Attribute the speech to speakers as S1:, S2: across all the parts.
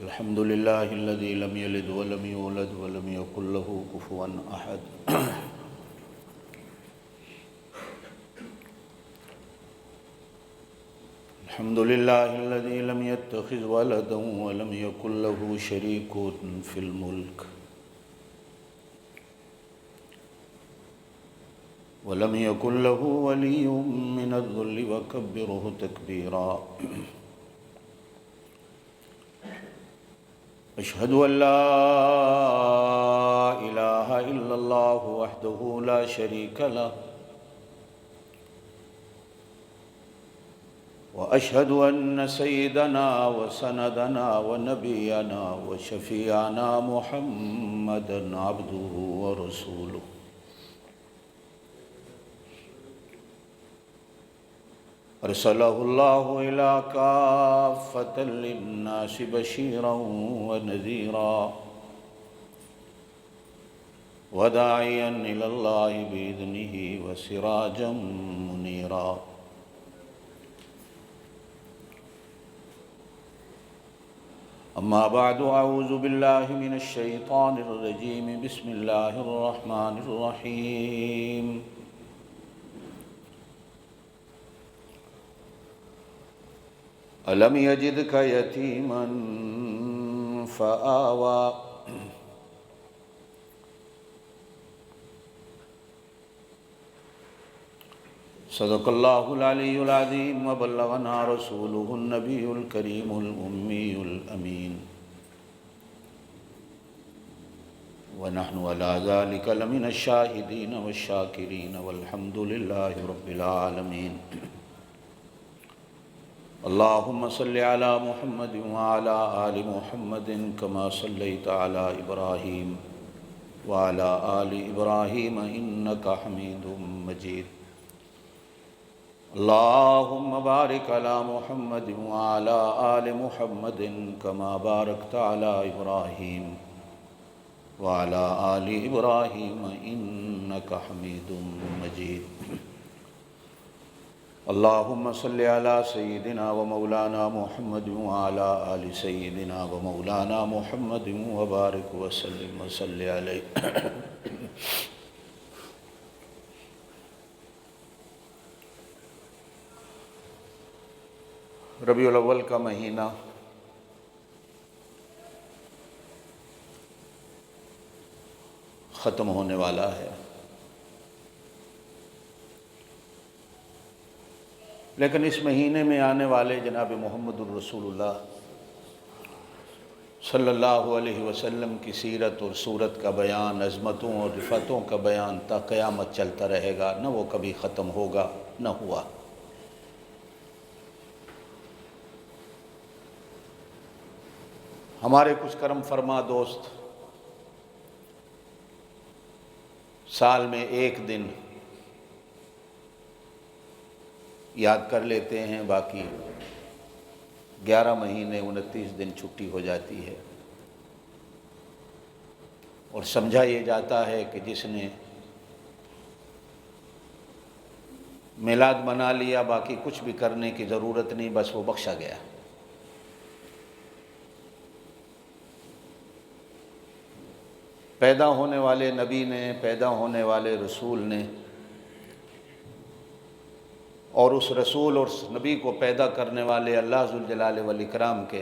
S1: الحمد لله الذي لم يلد ولم يولد ولم يكن له كفوا أحد الحمد لله الذي لم يتخذ ولدا ولم يكن له شريك في الملك ولم يكن له ولي من الذل وكبره تكبيرا أشهد أن لا إله إلا الله وحده لا شريك له وأشهد أن سيدنا وسندنا ونبينا وشفيعنا محمدا عبده ورسوله أرسله الله إلى كافة للناس بشيرا ونذيرا وداعيا إلى الله بإذنه وسراجا منيرا أما بعد أعوذ بالله من الشيطان الرجيم بسم الله الرحمن الرحيم ألم يجدك يتيما فآوى صدق الله العلي العظيم وبلغنا رسوله النبي الكريم الأمي الأمين ونحن على ذلك لمن الشاهدين والشاكرين والحمد لله رب العالمين اللهم صل على محمد وعلى آل محمد كما صليت على إبراهيم وعلى آل إبراهيم إنك حميد مجيد اللهم بارك على محمد وعلى آل محمد كما باركت على إبراهيم وعلى آل إبراهيم إنك حميد مجيد اللهم صل على سيدنا ومولانا محمد وعلى آل سيدنا ومولانا محمد وبارك وسلم وصل عليه ربیع الاول کا مہینہ ختم ہونے والا ہے، لیکن اس مہینے میں آنے والے جناب محمد الرسول اللہ صلی اللہ علیہ وسلم کی سیرت اور صورت کا بیان، عظمتوں اور رفتوں کا بیان تا قیامت چلتا رہے گا، نہ وہ کبھی ختم ہوگا نہ ہوا۔ ہمارے کچھ کرم فرما دوست سال میں ایک دن یاد کر لیتے ہیں، باقی 11 مہینے 29 دن چھٹی ہو جاتی ہے، اور سمجھا یہ جاتا ہے کہ جس نے میلاد منا لیا باقی کچھ بھی کرنے کی ضرورت نہیں، بس وہ بخشا گیا۔ پیدا ہونے والے نبی نے، پیدا ہونے والے رسول نے، اور اس رسول اور نبی کو پیدا کرنے والے اللہ ذوالجلال والاکرام کے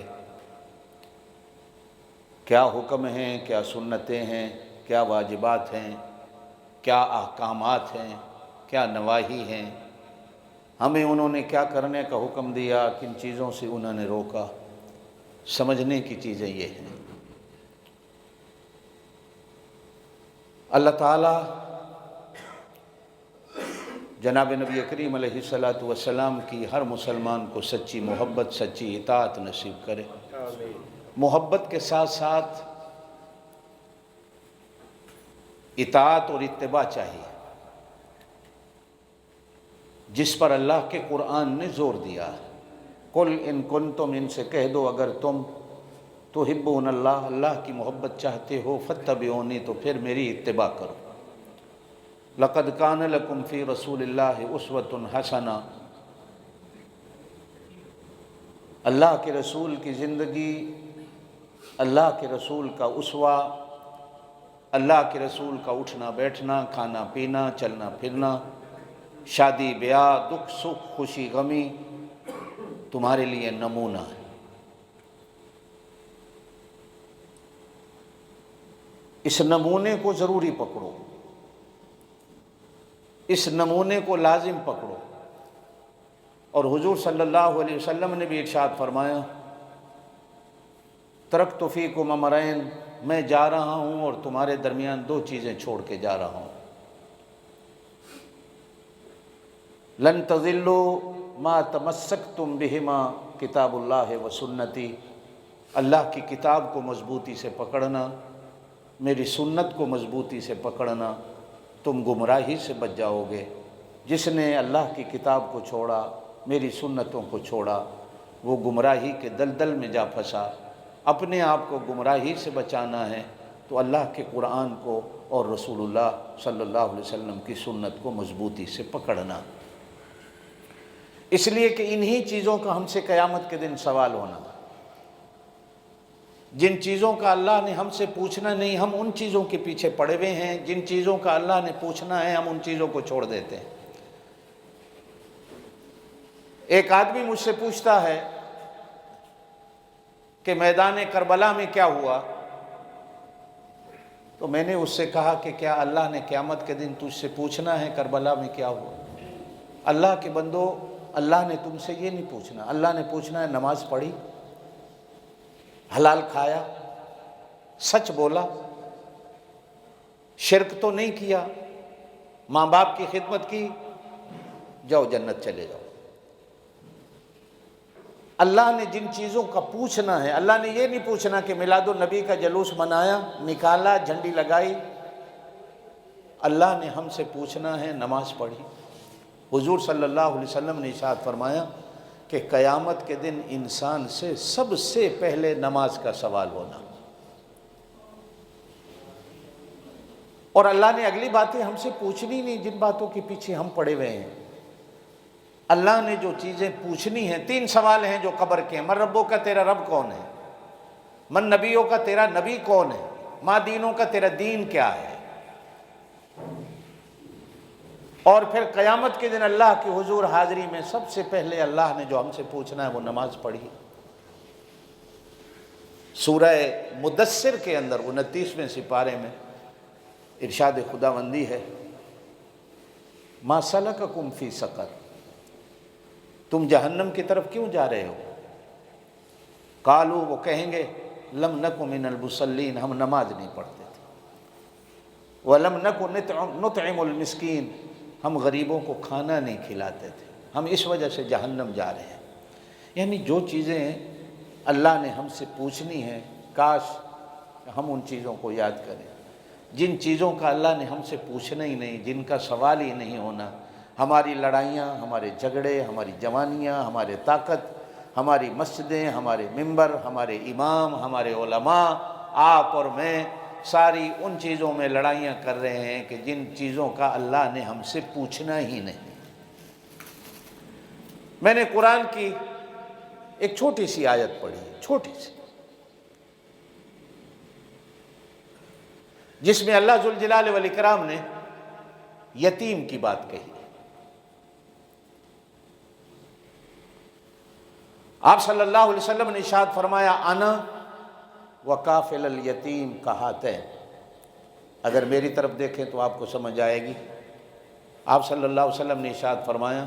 S1: کیا حکم ہیں، کیا سنتیں ہیں، کیا واجبات ہیں، کیا احکامات ہیں، کیا نواہی ہیں، ہمیں انہوں نے کیا کرنے کا حکم دیا، کن چیزوں سے انہوں نے روکا، سمجھنے کی چیزیں یہ ہیں۔ اللہ تعالیٰ جناب نبی کریم علیہ السلام کی ہر مسلمان کو سچی محبت، سچی اطاعت نصیب کرے۔ محبت کے ساتھ ساتھ اطاعت اور اتباع چاہیے، جس پر اللہ کے قرآن نے زور دیا۔ قل ان کنتم، ان سے کہہ دو اگر تم تحبون اللہ، اللہ کی محبت چاہتے ہو، فاتبعونی، تو پھر میری اتباع کرو۔ لقد کان لکم فی رسول اللہ اسوۃ حسنہ، اللہ کے رسول کی زندگی اللہ کے رسول کا اسوہ، اللہ کے رسول کا اٹھنا بیٹھنا، کھانا پینا، چلنا پھرنا، شادی بیاہ، دکھ سکھ، خوشی غمی تمہارے لیے نمونہ ہے۔ اس نمونے کو ضروری پکڑو، اس نمونے کو لازم پکڑو۔ اور حضور صلی اللہ علیہ وسلم نے بھی ارشاد فرمایا، ترکت فیکم امرین، میں جا رہا ہوں اور تمہارے درمیان دو چیزیں چھوڑ کے جا رہا ہوں۔ لن تضلوا ما تمسکتم بہما، کتاب اللہ و سنتی، اللہ کی کتاب کو مضبوطی سے پکڑنا، میری سنت کو مضبوطی سے پکڑنا، تم گمراہی سے بچ جاؤ گے۔ جس نے اللہ کی کتاب کو چھوڑا، میری سنتوں کو چھوڑا، وہ گمراہی کے دلدل میں جا پھنسا۔ اپنے آپ کو گمراہی سے بچانا ہے تو اللہ کے قرآن کو اور رسول اللہ صلی اللہ علیہ وسلم کی سنت کو مضبوطی سے پکڑنا، اس لیے کہ انہی چیزوں کا ہم سے قیامت کے دن سوال ہونا۔ جن چیزوں کا اللہ نے ہم سے پوچھنا نہیں، ہم ان چیزوں کے پیچھے پڑے ہوئے ہیں۔ جن چیزوں کا اللہ نے پوچھنا ہے، ہم ان چیزوں کو چھوڑ دیتے ہیں۔ ایک آدمی مجھ سے پوچھتا ہے کہ میدان کربلا میں کیا ہوا، تو میں نے اس سے کہا کہ کیا اللہ نے قیامت کے دن تجھ سے پوچھنا ہے کربلا میں کیا ہوا؟ اللہ کے بندو، اللہ نے تم سے یہ نہیں پوچھنا۔ اللہ نے پوچھنا ہے نماز پڑھی، حلال کھایا، سچ بولا، شرک تو نہیں کیا، ماں باپ کی خدمت کی، جاؤ جنت چلے جاؤ۔ اللہ نے جن چیزوں کا پوچھنا ہے، اللہ نے یہ نہیں پوچھنا کہ میلاد النبی کا جلوس منایا، نکالا، جھنڈی لگائی۔ اللہ نے ہم سے پوچھنا ہے نماز پڑھی۔ حضور صلی اللہ علیہ وسلم نے ارشاد فرمایا کہ قیامت کے دن انسان سے سب سے پہلے نماز کا سوال ہونا۔ اور اللہ نے اگلی باتیں ہم سے پوچھنی نہیں جن باتوں کے پیچھے ہم پڑے ہوئے ہیں۔ اللہ نے جو چیزیں پوچھنی ہیں، 3 سوال ہیں جو قبر کے ہیں۔ من ربوں کا، تیرا رب کون ہے؟ من نبیوں کا، تیرا نبی کون ہے؟ ما دینوں کا، تیرا دین کیا ہے؟ اور پھر قیامت کے دن اللہ کے حضور حاضری میں سب سے پہلے اللہ نے جو ہم سے پوچھنا ہے وہ نماز پڑھی۔ سورہ مدثر کے اندر 29ویں سپارے میں ارشاد خداوندی ہے، ما سلککم فی سقر، تم جہنم کی طرف کیوں جا رہے ہو؟ قالو، وہ کہیں گے، لم نک من المصلین، ہم نماز نہیں پڑھتے تھے، ولم نک نطعم المسکین، ہم غریبوں کو کھانا نہیں کھلاتے تھے، ہم اس وجہ سے جہنم جا رہے ہیں۔ یعنی جو چیزیں اللہ نے ہم سے پوچھنی ہیں، کاش ہم ان چیزوں کو یاد کریں۔ جن چیزوں کا اللہ نے ہم سے پوچھنا ہی نہیں، جن کا سوال ہی نہیں ہونا، ہماری لڑائیاں، ہمارے جھگڑے، ہماری جوانیاں، ہمارے طاقت، ہماری مسجدیں، ہمارے ممبر، ہمارے امام، ہمارے علماء، آپ اور میں، ساری ان چیزوں میں لڑائیاں کر رہے ہیں کہ جن چیزوں کا اللہ نے ہم سے پوچھنا ہی نہیں۔ میں نے قرآن کی ایک چھوٹی سی آیت پڑھی، چھوٹی سی، جس میں اللہ ذوالجلال والاکرام نے یتیم کی بات کہی۔ آپ صلی اللہ علیہ وسلم نے ارشاد فرمایا، انا وکافل الیتیم کہاتین۔ اگر میری طرف دیکھیں تو آپ کو سمجھ آئے گی۔ آپ صلی اللہ علیہ وسلم نے ارشاد فرمایا،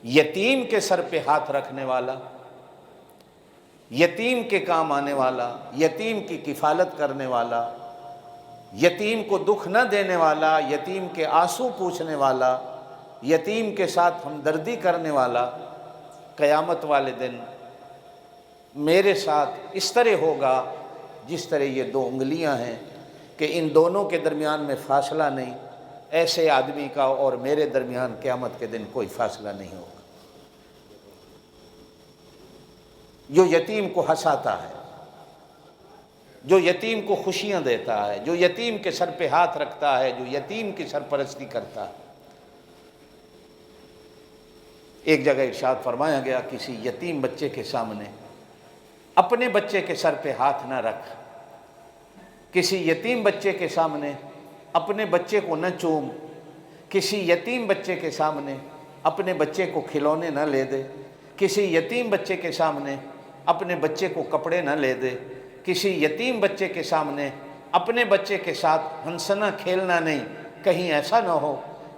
S1: یتیم کے سر پہ ہاتھ رکھنے والا، یتیم کے کام آنے والا، یتیم کی کفالت کرنے والا، یتیم کو دکھ نہ دینے والا، یتیم کے آنسو پوچھنے والا، یتیم کے ساتھ ہمدردی کرنے والا، قیامت والے دن میرے ساتھ اس طرح ہوگا جس طرح یہ 2 انگلیاں ہیں کہ ان دونوں کے درمیان میں فاصلہ نہیں، ایسے آدمی کا اور میرے درمیان قیامت کے دن کوئی فاصلہ نہیں ہوگا۔ جو یتیم کو ہنساتا ہے، جو یتیم کو خوشیاں دیتا ہے، جو یتیم کے سر پہ ہاتھ رکھتا ہے، جو یتیم کی سرپرستی کرتا ہے۔ ایک جگہ ارشاد فرمایا گیا کسی یتیم بچے کے سامنے اپنے بچے کے سر پہ ہاتھ نہ رکھ، کسی یتیم بچے کے سامنے اپنے بچے کو نہ چوم، کسی یتیم بچے کے سامنے اپنے بچے کو کھلونے نہ لے دے، کسی یتیم بچے کے سامنے اپنے بچے کو کپڑے نہ لے دے، کسی یتیم بچے کے سامنے اپنے بچے کے ساتھ ہنسنا کھیلنا نہیں۔ کہیں ایسا نہ ہو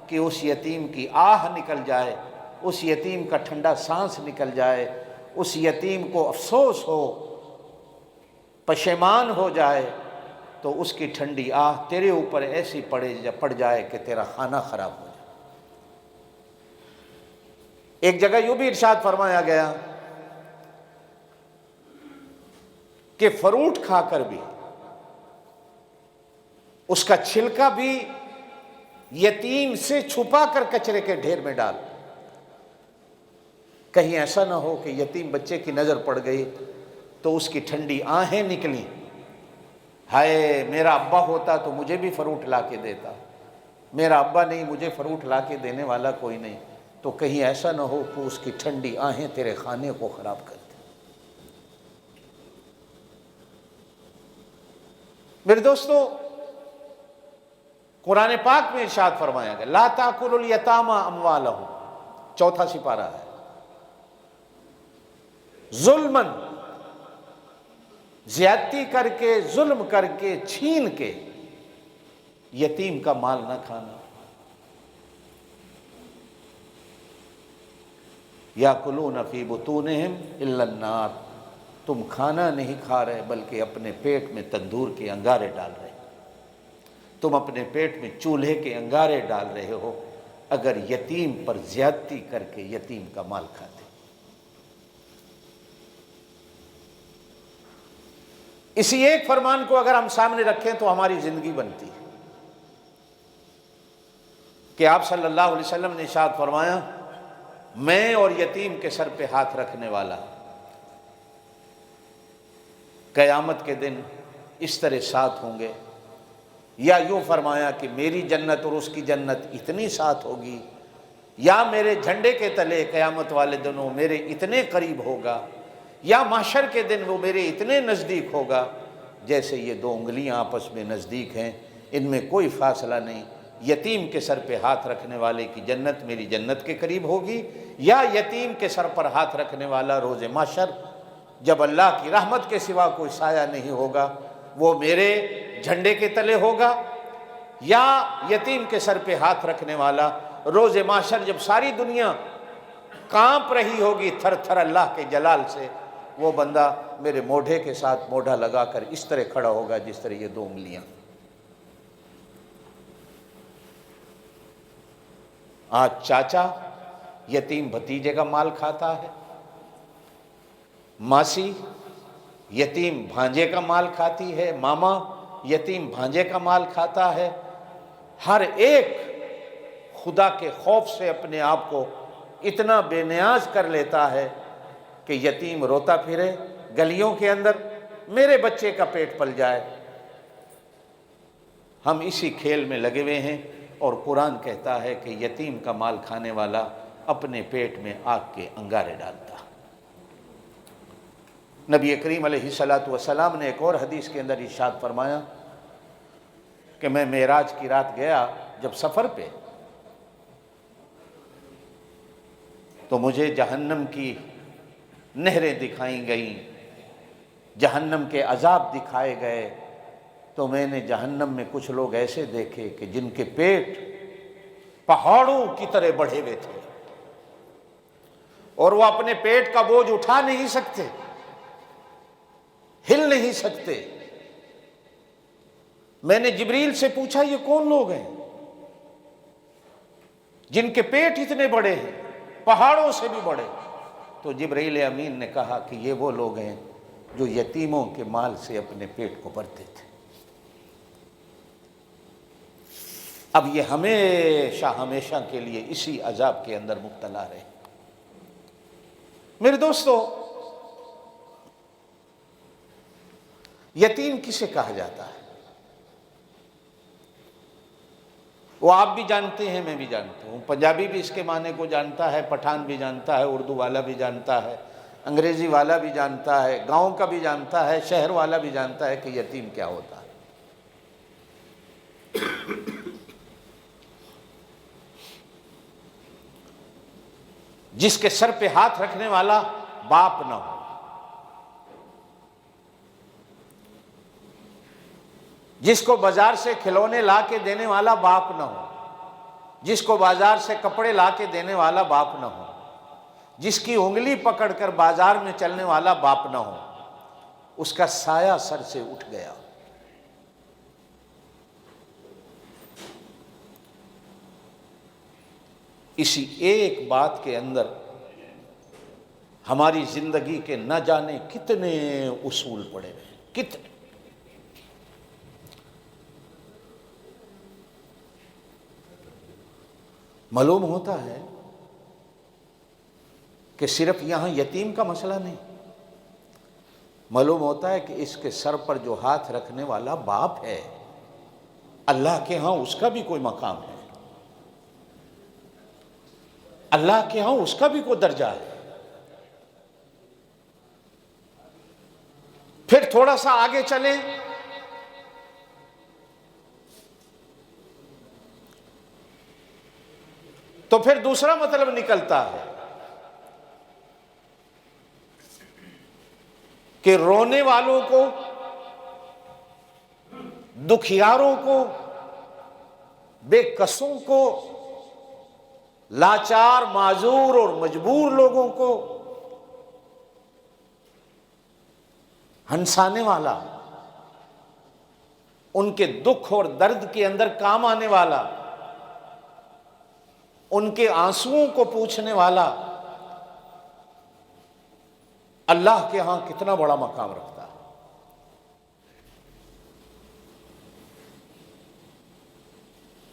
S1: کہ اس یتیم کی آہ نکل جائے، اس یتیم کا ٹھنڈا سانس نکل جائے، اس یتیم کو افسوس ہو، پشیمان ہو جائے، تو اس کی ٹھنڈی آہ تیرے اوپر ایسی پڑ جائے کہ تیرا کھانا خراب ہو جائے۔ ایک جگہ یوں بھی ارشاد فرمایا گیا کہ فروٹ کھا کر بھی اس کا چھلکا بھی یتیم سے چھپا کر کچرے کے ڈھیر میں ڈال، کہیں ایسا نہ ہو کہ یتیم بچے کی نظر پڑ گئی تو اس کی ٹھنڈی آہیں نکلیں، ہائے میرا ابا ہوتا تو مجھے بھی فروٹ لا کے دیتا، میرا ابا نہیں، مجھے فروٹ لا کے دینے والا کوئی نہیں، تو کہیں ایسا نہ ہو کہ اس کی ٹھنڈی آہیں تیرے کھانے کو خراب کر دے۔ میرے دوستو، قرآن پاک میں ارشاد فرمایا گیا لا تاکلوا الیتامی اموالہم، چوتھا سپارہ ہے، ظلمن، زیادتی کر کے، ظلم کر کے، چھین کے یتیم کا مال نہ کھانا۔ یاکلون فی بطونہم الا النار، تم کھانا نہیں کھا رہے بلکہ اپنے پیٹ میں تندور کے انگارے ڈال رہے، تم اپنے پیٹ میں چولہے کے انگارے ڈال رہے ہو اگر یتیم پر زیادتی کر کے یتیم کا مال کھاتے۔ اسی ایک فرمان کو اگر ہم سامنے رکھیں تو ہماری زندگی بنتی ہے کہ آپ صلی اللہ علیہ وسلم نے ارشاد فرمایا میں اور یتیم کے سر پہ ہاتھ رکھنے والا قیامت کے دن اس طرح ساتھ ہوں گے، یا یوں فرمایا کہ میری جنت اور اس کی جنت اتنی ساتھ ہوگی، یا میرے جھنڈے کے تلے قیامت والے دنوں میرے اتنے قریب ہوگا، یا محشر کے دن وہ میرے اتنے نزدیک ہوگا جیسے یہ دو انگلیاں آپس میں نزدیک ہیں، ان میں کوئی فاصلہ نہیں۔ یتیم کے سر پہ ہاتھ رکھنے والے کی جنت میری جنت کے قریب ہوگی، یا یتیم کے سر پر ہاتھ رکھنے والا روز محشر جب اللہ کی رحمت کے سوا کوئی سایہ نہیں ہوگا وہ میرے جھنڈے کے تلے ہوگا، یا یتیم کے سر پہ ہاتھ رکھنے والا روز محشر جب ساری دنیا کانپ رہی ہوگی تھر تھر اللہ کے جلال سے، وہ بندہ میرے موڈھے کے ساتھ موڈھا لگا کر اس طرح کھڑا ہوگا جس طرح یہ دو انگلیاں۔ آج چاچا یتیم بھتیجے کا مال کھاتا ہے، ماسی یتیم بھانجے کا مال کھاتی ہے، ماما یتیم بھانجے کا مال کھاتا ہے، ہر ایک خدا کے خوف سے اپنے آپ کو اتنا بے نیاز کر لیتا ہے کہ یتیم روتا پھرے گلیوں کے اندر، میرے بچے کا پیٹ پل جائے۔ ہم اسی کھیل میں لگے ہوئے ہیں، اور قرآن کہتا ہے کہ یتیم کا مال کھانے والا اپنے پیٹ میں آگ کے انگارے ڈالتا۔ نبی کریم علیہ السلام نے ایک اور حدیث کے اندر ارشاد فرمایا کہ میں معراج کی رات گیا جب سفر پہ، تو مجھے جہنم کی نہریں دکھائیں گئیں، جہنم کے عذاب دکھائے گئے، تو میں نے جہنم میں کچھ لوگ ایسے دیکھے کہ جن کے پیٹ پہاڑوں کی طرح بڑھے ہوئے تھے، اور وہ اپنے پیٹ کا بوجھ اٹھا نہیں سکتے، ہل نہیں سکتے۔ میں نے جبریل سے پوچھا یہ کون لوگ ہیں جن کے پیٹ اتنے بڑے ہیں، پہاڑوں سے بھی بڑے؟ تو جبریل امین نے کہا کہ یہ وہ لوگ ہیں جو یتیموں کے مال سے اپنے پیٹ کو بھرتے تھے۔ اب یہ ہمیشہ ہمیشہ کے لیے اسی عذاب کے اندر مبتلا رہے۔ میرے دوستو، یتیم کسے کہا جاتا ہے؟ وہ آپ بھی جانتے ہیں، میں بھی جانتا ہوں، پنجابی بھی اس کے معنی کو جانتا ہے، پٹھان بھی جانتا ہے، اردو والا بھی جانتا ہے، انگریزی والا بھی جانتا ہے، گاؤں کا بھی جانتا ہے، شہر والا بھی جانتا ہے کہ یتیم کیا ہوتا ہے۔ جس کے سر پہ ہاتھ رکھنے والا باپ نہ ہو، جس کو بازار سے کھلونے لا کے دینے والا باپ نہ ہو، جس کو بازار سے کپڑے لا کے دینے والا باپ نہ ہو، جس کی انگلی پکڑ کر بازار میں چلنے والا باپ نہ ہو، اس کا سایہ سر سے اٹھ گیا۔ اسی ایک بات کے اندر ہماری زندگی کے نہ جانے کتنے اصول پڑے ہوئے، کتنے۔ معلوم ہوتا ہے کہ صرف یہاں یتیم کا مسئلہ نہیں، معلوم ہوتا ہے کہ اس کے سر پر جو ہاتھ رکھنے والا باپ ہے، اللہ کے ہاں اس کا بھی کوئی مقام ہے، اللہ کے ہاں اس کا بھی کوئی درجہ ہے۔ پھر تھوڑا سا آگے چلیں تو پھر دوسرا مطلب نکلتا ہے کہ رونے والوں کو، دکھیاروں کو، بے کسوں کو، لاچار، معذور اور مجبور لوگوں کو ہنسانے والا، ان کے دکھ اور درد کے اندر کام آنے والا، ان کے آنسوؤں کو پوچھنے والا، اللہ کے ہاں کتنا بڑا مقام رکھتا ہے۔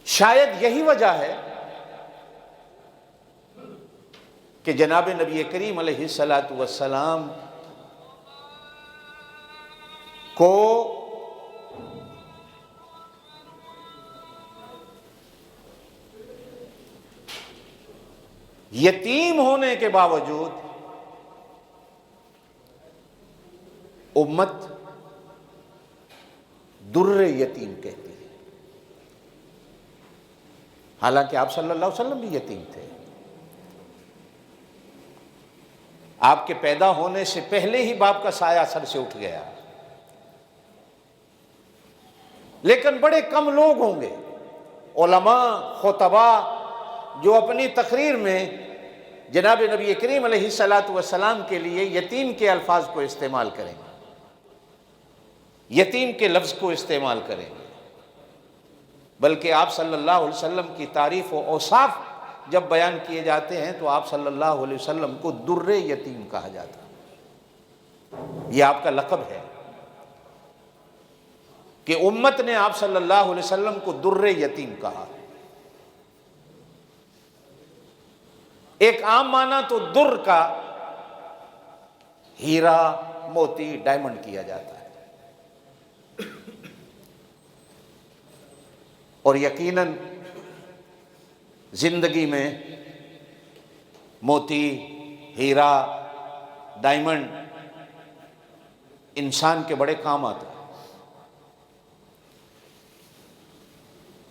S1: شاید یہی وجہ ہے کہ جناب نبی کریم علیہ الصلاۃ والسلام کو یتیم ہونے کے باوجود امت در یتیم کہتی ہے، حالانکہ آپ صلی اللہ علیہ وسلم بھی یتیم تھے۔ آپ کے پیدا ہونے سے پہلے ہی باپ کا سایہ سر سے اٹھ گیا، لیکن بڑے کم لوگ ہوں گے علماء، خطباء، جو اپنی تقریر میں جناب نبی کریم علیہ الصلاۃ والسلام کے لیے یتیم کے الفاظ کو استعمال کریں گے، یتیم کے لفظ کو استعمال کریں گے، بلکہ آپ صلی اللہ علیہ وسلم کی تعریف و اوصاف جب بیان کیے جاتے ہیں تو آپ صلی اللہ علیہ وسلم کو در یتیم کہا جاتا ہے۔ یہ آپ کا لقب ہے کہ امت نے آپ صلی اللہ علیہ وسلم کو در یتیم کہا۔ ایک عام معنی تو در کا ہیرا، موتی، ڈائمنڈ کیا جاتا ہے، اور یقیناً زندگی میں موتی، ہیرا، ڈائمنڈ انسان کے بڑے کام آتے ہیں۔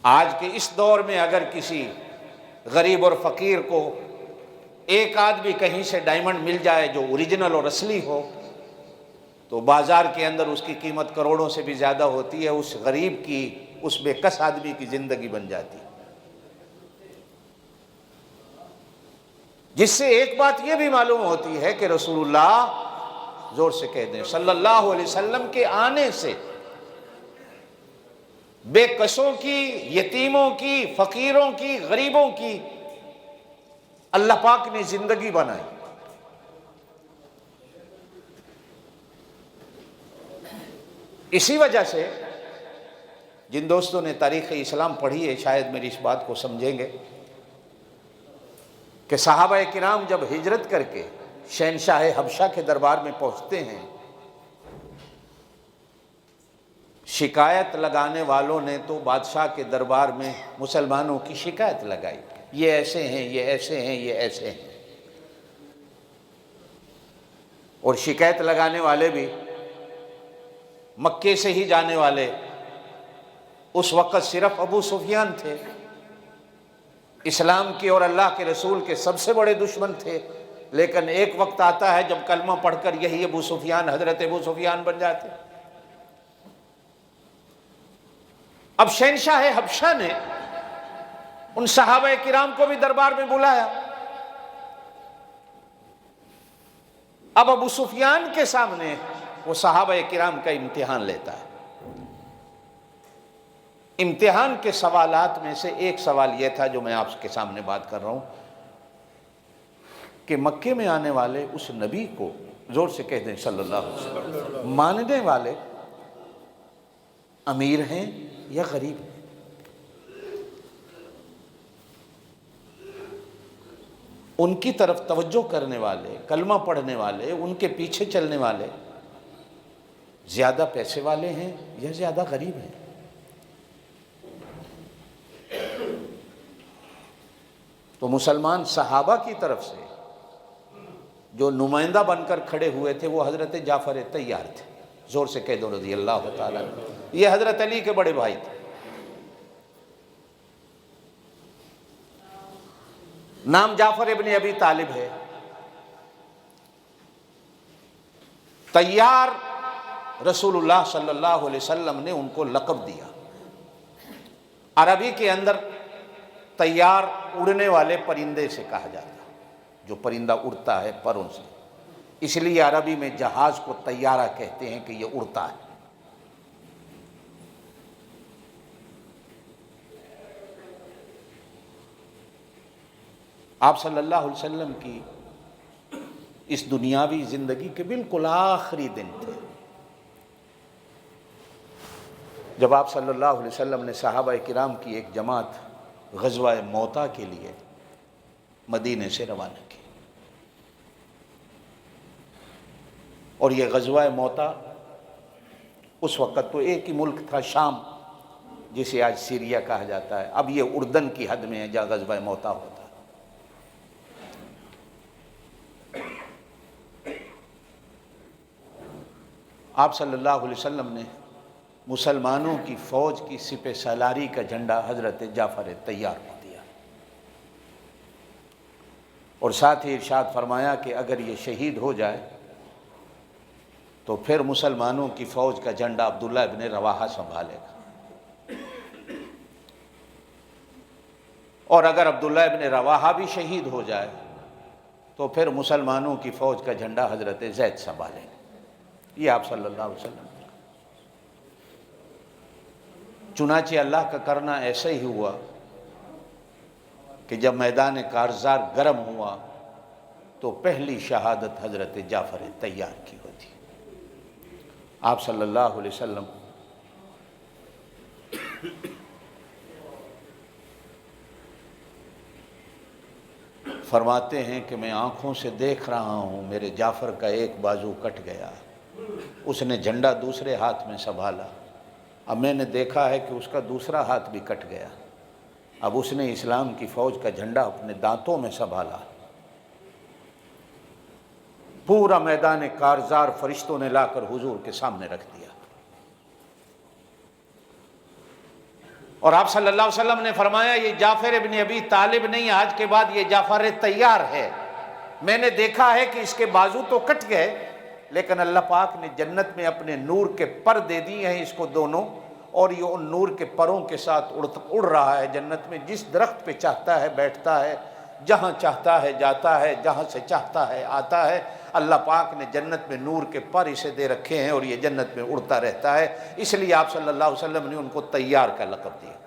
S1: آج کے اس دور میں اگر کسی غریب اور فقیر کو ایک آدمی کہیں سے ڈائمنڈ مل جائے جو اوریجنل اور اصلی ہو تو بازار کے اندر اس کی قیمت کروڑوں سے بھی زیادہ ہوتی ہے، اس غریب کی، اس بے کس آدمی کی زندگی بن جاتی ہے۔ جس سے ایک بات یہ بھی معلوم ہوتی ہے کہ رسول اللہ، زور سے کہہ دیں، صلی اللہ علیہ وسلم کے آنے سے بے کسوں کی، یتیموں کی، فقیروں کی، غریبوں کی اللہ پاک نے زندگی بنائی۔ اسی وجہ سے جن دوستوں نے تاریخ اسلام پڑھی ہے شاید میری اس بات کو سمجھیں گے کہ صحابہ کرام جب ہجرت کر کے شہنشاہ حبشہ کے دربار میں پہنچتے ہیں، شکایت لگانے والوں نے تو بادشاہ کے دربار میں مسلمانوں کی شکایت لگائی، یہ ایسے ہیں، یہ ایسے ہیں، یہ ایسے ہیں۔ اور شکایت لگانے والے بھی مکے سے ہی جانے والے اس وقت صرف ابو سفیان تھے، اسلام کے اور اللہ کے رسول کے سب سے بڑے دشمن تھے، لیکن ایک وقت آتا ہے جب کلمہ پڑھ کر یہی ابو سفیان، حضرت ابو سفیان بن جاتے۔ اب شہنشاہ حبشہ نے ان صحابہ کرام کو بھی دربار میں بلایا۔ اب ابو سفیان کے سامنے وہ صحابہ کرام کا امتحان لیتا ہے۔ امتحان کے سوالات میں سے ایک سوال یہ تھا جو میں آپ کے سامنے بات کر رہا ہوں کہ مکے میں آنے والے اس نبی کو، زور سے کہہ دیں صلی اللہ علیہ وسلم، ماننے والے امیر ہیں یا غریب ہیں؟ ان کی طرف توجہ کرنے والے، کلمہ پڑھنے والے، ان کے پیچھے چلنے والے زیادہ پیسے والے ہیں یا زیادہ غریب ہیں؟ تو مسلمان صحابہ کی طرف سے جو نمائندہ بن کر کھڑے ہوئے تھے وہ حضرت جعفر طیار تھے، زور سے کہہ دو رضی اللہ تعالیٰ عنہ۔ یہ حضرت علی کے بڑے بھائی تھے، نام جعفر ابن ابی طالب ہے۔ طیار رسول اللہ صلی اللہ علیہ وسلم نے ان کو لقب دیا۔ عربی کے اندر طیار اڑنے والے پرندے سے کہا جاتا ہے، جو پرندہ اڑتا ہے پروں سے، اس لیے عربی میں جہاز کو طیارہ کہتے ہیں کہ یہ اڑتا ہے۔ آپ صلی اللہ علیہ وسلم کی اس دنیاوی زندگی کے بالکل آخری دن تھے جب آپ صلی اللہ علیہ وسلم نے صحابہ کرام کی ایک جماعت غزوہ موتا کے لیے مدینے سے روانہ کی۔ اور یہ غزوہ موتا اس وقت تو ایک ہی ملک تھا، شام، جسے آج سیریا کہا جاتا ہے، اب یہ اردن کی حد میں ہے جہاں غزوہ موتا ہوتا ہے۔ آپ صلی اللہ علیہ وسلم نے مسلمانوں کی فوج کی سپہ سالاری کا جھنڈا حضرت جعفر طیار کو دیا، اور ساتھ ہی ارشاد فرمایا کہ اگر یہ شہید ہو جائے تو پھر مسلمانوں کی فوج کا جھنڈا عبداللہ ابن رواحہ سنبھالے گا، اور اگر عبداللہ ابن رواحہ بھی شہید ہو جائے تو پھر مسلمانوں کی فوج کا جھنڈا حضرت زید سنبھالے گا۔ یہ آپ صلی اللہ علیہ وسلم۔ چنانچہ اللہ کا کرنا ایسا ہی ہوا کہ جب میدان کارزار گرم ہوا تو پہلی شہادت حضرت جعفر طیار کی ہوتی۔ آپ صلی اللہ علیہ وسلم فرماتے ہیں کہ میں آنکھوں سے دیکھ رہا ہوں میرے جعفر کا ایک بازو کٹ گیا، اس نے جھنڈا دوسرے ہاتھ میں سنبھالا، اب میں نے دیکھا ہے کہ اس کا دوسرا ہاتھ بھی کٹ گیا، اب اس نے اسلام کی فوج کا جھنڈا اپنے دانتوں میں سنبھالا۔ پورا میدان کارزار فرشتوں نے لا کر حضور کے سامنے رکھ دیا، اور آپ صلی اللہ علیہ وسلم نے فرمایا یہ جعفر ابن ابی طالب نہیں، آج کے بعد یہ جعفر طیار ہے۔ میں نے دیکھا ہے کہ اس کے بازو تو کٹ گئے لیکن اللہ پاک نے جنت میں اپنے نور کے پر دے دیے ہیں اس کو دونوں، اور یہ ان نور کے پروں کے ساتھ اڑ رہا ہے جنت میں، جس درخت پہ چاہتا ہے بیٹھتا ہے، جہاں چاہتا ہے جاتا ہے، جہاں سے چاہتا ہے آتا ہے۔ اللہ پاک نے جنت میں نور کے پر اسے دے رکھے ہیں اور یہ جنت میں اڑتا رہتا ہے، اس لیے آپ صلی اللہ علیہ وسلم نے ان کو طیار کا لقب دیا۔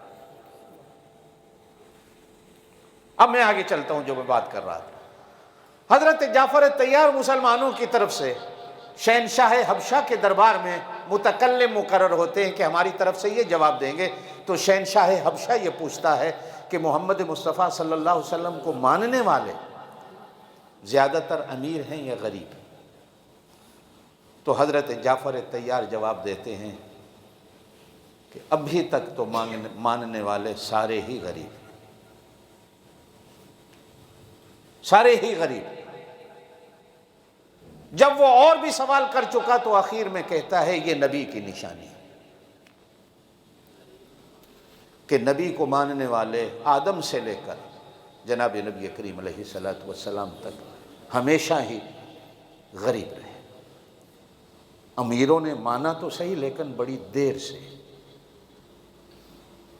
S1: اب میں آگے چلتا ہوں جو میں بات کر رہا تھا۔ حضرت جعفر طیار مسلمانوں کی طرف سے شہنشاہ حبشہ کے دربار میں متکلم مقرر ہوتے ہیں کہ ہماری طرف سے یہ جواب دیں گے، تو شہنشاہ حبشہ یہ پوچھتا ہے کہ محمد مصطفیٰ صلی اللہ علیہ وسلم کو ماننے والے زیادہ تر امیر ہیں یا غریب؟ تو حضرت جعفر طیار جواب دیتے ہیں کہ ابھی تک تو ماننے والے سارے ہی غریب ہیں، سارے ہی غریب۔ جب وہ اور بھی سوال کر چکا تو آخر میں کہتا ہے یہ نبی کی نشانی ہے کہ نبی کو ماننے والے آدم سے لے کر جناب نبی کریم علیہ الصلوۃ والسلام تک ہمیشہ ہی غریب رہے۔ امیروں نے مانا تو صحیح لیکن بڑی دیر سے،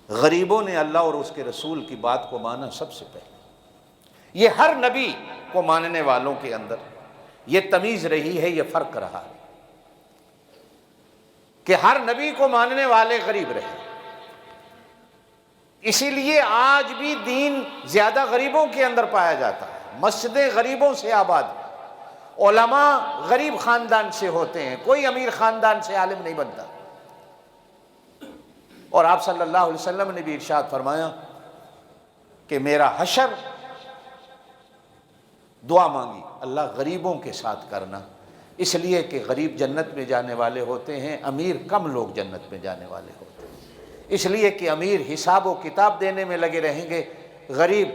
S1: غریبوں نے اللہ اور اس کے رسول کی بات کو مانا سب سے پہلے۔ یہ ہر نبی کو ماننے والوں کے اندر یہ تمیز رہی ہے، یہ فرق رہا ہے کہ ہر نبی کو ماننے والے غریب رہے۔ اسی لیے آج بھی دین زیادہ غریبوں کے اندر پایا جاتا ہے، مسجدیں غریبوں سے آباد ہیں، علماء غریب خاندان سے ہوتے ہیں، کوئی امیر خاندان سے عالم نہیں بنتا۔ اور آپ صلی اللہ علیہ وسلم نے بھی ارشاد فرمایا کہ میرا حشر، دعا مانگی اللہ غریبوں کے ساتھ کرنا، اس لیے کہ غریب جنت میں جانے والے ہوتے ہیں، امیر کم لوگ جنت میں جانے والے ہوتے ہیں۔ اس لیے کہ امیر حساب و کتاب دینے میں لگے رہیں گے، غریب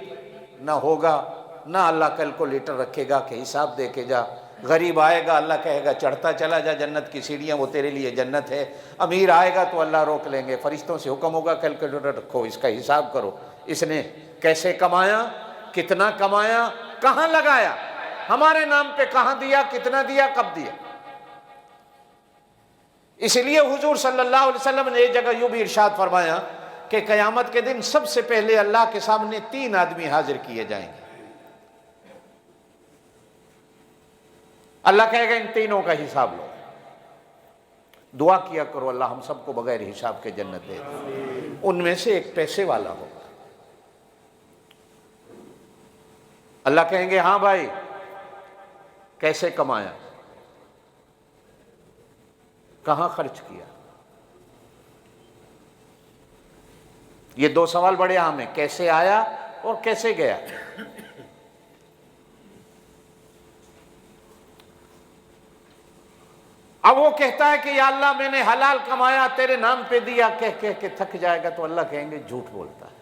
S1: نہ ہوگا، نہ اللہ کیلکولیٹر رکھے گا کہ حساب دے کے جا۔ غریب آئے گا اللہ کہے گا چڑھتا چلا جا جنت کی سیڑھیاں، وہ تیرے لیے جنت ہے۔ امیر آئے گا تو اللہ روک لیں گے، فرشتوں سے حکم ہوگا کیلکولیٹر رکھو، اس کا حساب کرو، اس نے کیسے کمایا، کتنا کمایا، کہاں لگایا، ہمارے نام پہ کہاں دیا، کتنا دیا، کب دیا۔ اس لیے حضور صلی اللہ علیہ وسلم نے ایک جگہ یوں بھی ارشاد فرمایا کہ قیامت کے دن سب سے پہلے اللہ کے سامنے 3 آدمی حاضر کیے جائیں گے۔ اللہ کہے گا ان تینوں کا حساب لو۔ دعا کیا کرو اللہ ہم سب کو بغیر حساب کے جنت دے دے۔ ان میں سے ایک پیسے والا ہوگا، اللہ کہیں گے ہاں بھائی کیسے کمایا، کہاں خرچ کیا۔ یہ 2 سوال بڑے اہم ہیں، کیسے آیا اور کیسے گیا۔ اب وہ کہتا ہے کہ یا اللہ میں نے حلال کمایا تیرے نام پہ دیا، کہہ کہہ کے تھک جائے گا تو اللہ کہیں گے جھوٹ بولتا ہے،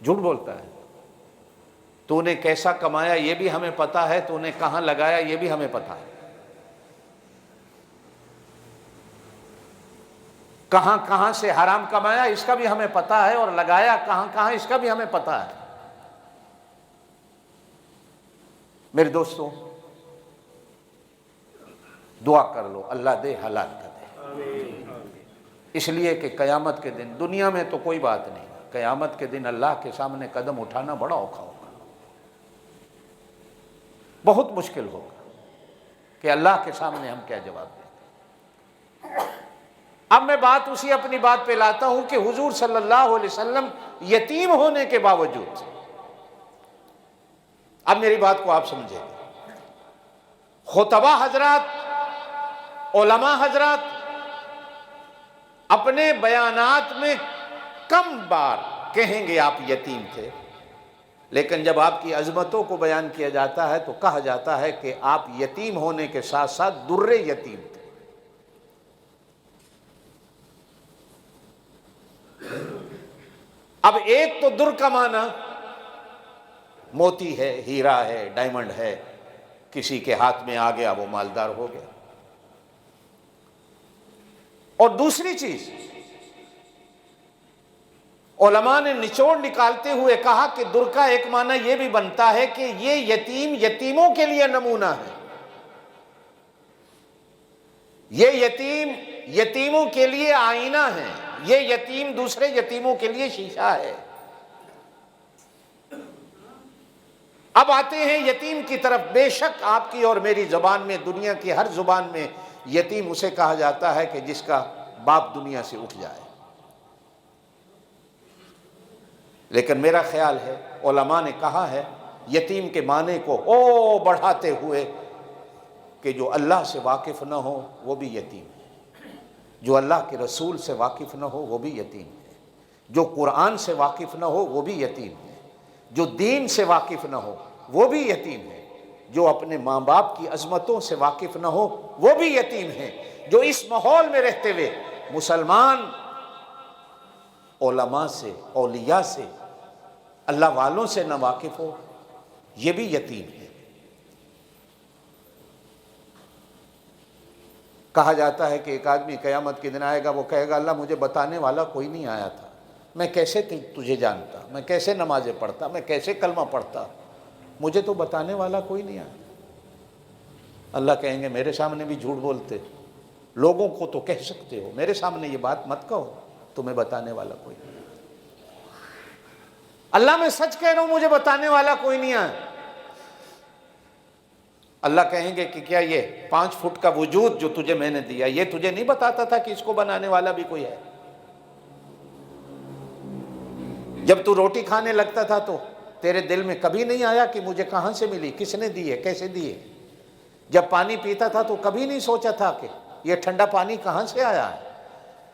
S1: جھوٹ بولتا ہے، تو نے کیسا کمایا یہ بھی ہمیں پتا ہے، تو نے کہاں لگایا یہ بھی ہمیں پتا ہے، کہاں کہاں سے حرام کمایا اس کا بھی ہمیں پتا ہے، اور لگایا کہاں کہاں اس کا بھی ہمیں پتا ہے۔ میرے دوستوں دعا کر لو اللہ دے حلال کر دے، اس لیے کہ قیامت کے دن دنیا میں تو کوئی بات نہیں، قیامت کے دن اللہ کے سامنے قدم اٹھانا بڑا اوکھا ہوگا، بہت مشکل ہوگا کہ اللہ کے سامنے ہم کیا جواب دیں۔ اب میں بات اسی اپنی بات پہ لاتا ہوں کہ حضور صلی اللہ علیہ وسلم یتیم ہونے کے باوجود، اب میری بات کو آپ سمجھیں گے، خطبہ حضرات، علماء حضرات اپنے بیانات میں کم بار کہیں گے آپ یتیم تھے، لیکن جب آپ کی عظمتوں کو بیان کیا جاتا ہے تو کہا جاتا ہے کہ آپ یتیم ہونے کے ساتھ ساتھ در یتیم تھے۔ اب ایک تو در کا معنی موتی ہے، ہیرا ہے، ڈائمنڈ ہے، کسی کے ہاتھ میں آ گیا وہ مالدار ہو گیا، اور دوسری چیز علماء نے نچوڑ نکالتے ہوئے کہا کہ در کا ایک معنی یہ بھی بنتا ہے کہ یہ یتیم یتیموں کے لیے نمونہ ہے، یہ یتیم یتیموں کے لیے آئینہ ہے، یہ یتیم دوسرے یتیموں کے لیے شیشہ ہے۔ اب آتے ہیں یتیم کی طرف۔ بے شک آپ کی اور میری زبان میں، دنیا کی ہر زبان میں یتیم اسے کہا جاتا ہے کہ جس کا باپ دنیا سے اٹھ جائے، لیکن میرا خیال ہے علماء نے کہا ہے یتیم کے معنی کو بڑھاتے ہوئے کہ جو اللہ سے واقف نہ ہو وہ بھی یتیم ہے، جو اللہ کے رسول سے واقف نہ ہو وہ بھی یتیم ہے، جو قرآن سے واقف نہ ہو وہ بھی یتیم ہے، جو دین سے واقف نہ ہو وہ بھی یتیم ہے، جو اپنے ماں باپ کی عظمتوں سے واقف نہ ہو وہ بھی یتیم ہے، جو اس ماحول میں رہتے ہوئے مسلمان علماء سے، اولیاء سے، اللہ والوں سے نہ واقف ہو یہ بھی یتیم ہے۔ کہا جاتا ہے کہ ایک آدمی قیامت کے دن آئے گا، وہ کہے گا اللہ مجھے بتانے والا کوئی نہیں آیا تھا، میں کیسے تجھے جانتا، میں کیسے نمازیں پڑھتا، میں کیسے کلمہ پڑھتا، مجھے تو بتانے والا کوئی نہیں آیا۔ اللہ کہیں گے میرے سامنے بھی جھوٹ بولتے، لوگوں کو تو کہہ سکتے ہو، میرے سامنے یہ بات مت کہو، تمہیں بتانے والا کوئی نہیں۔ اللہ میں سچ کہہ رہا ہوں، مجھے بتانے والا کوئی نہیں آیا۔ اللہ کہیں گے کہ کیا یہ 5 فٹ کا وجود جو تجھے میں نے دیا، یہ تجھے نہیں بتاتا تھا کہ اس کو بنانے والا بھی کوئی ہے؟ جب تو روٹی کھانے لگتا تھا تو تیرے دل میں کبھی نہیں آیا کہ مجھے کہاں سے ملی، کس نے دی ہے، کیسے دی ہے؟ جب پانی پیتا تھا تو کبھی نہیں سوچا تھا کہ یہ ٹھنڈا پانی کہاں سے آیا ہے؟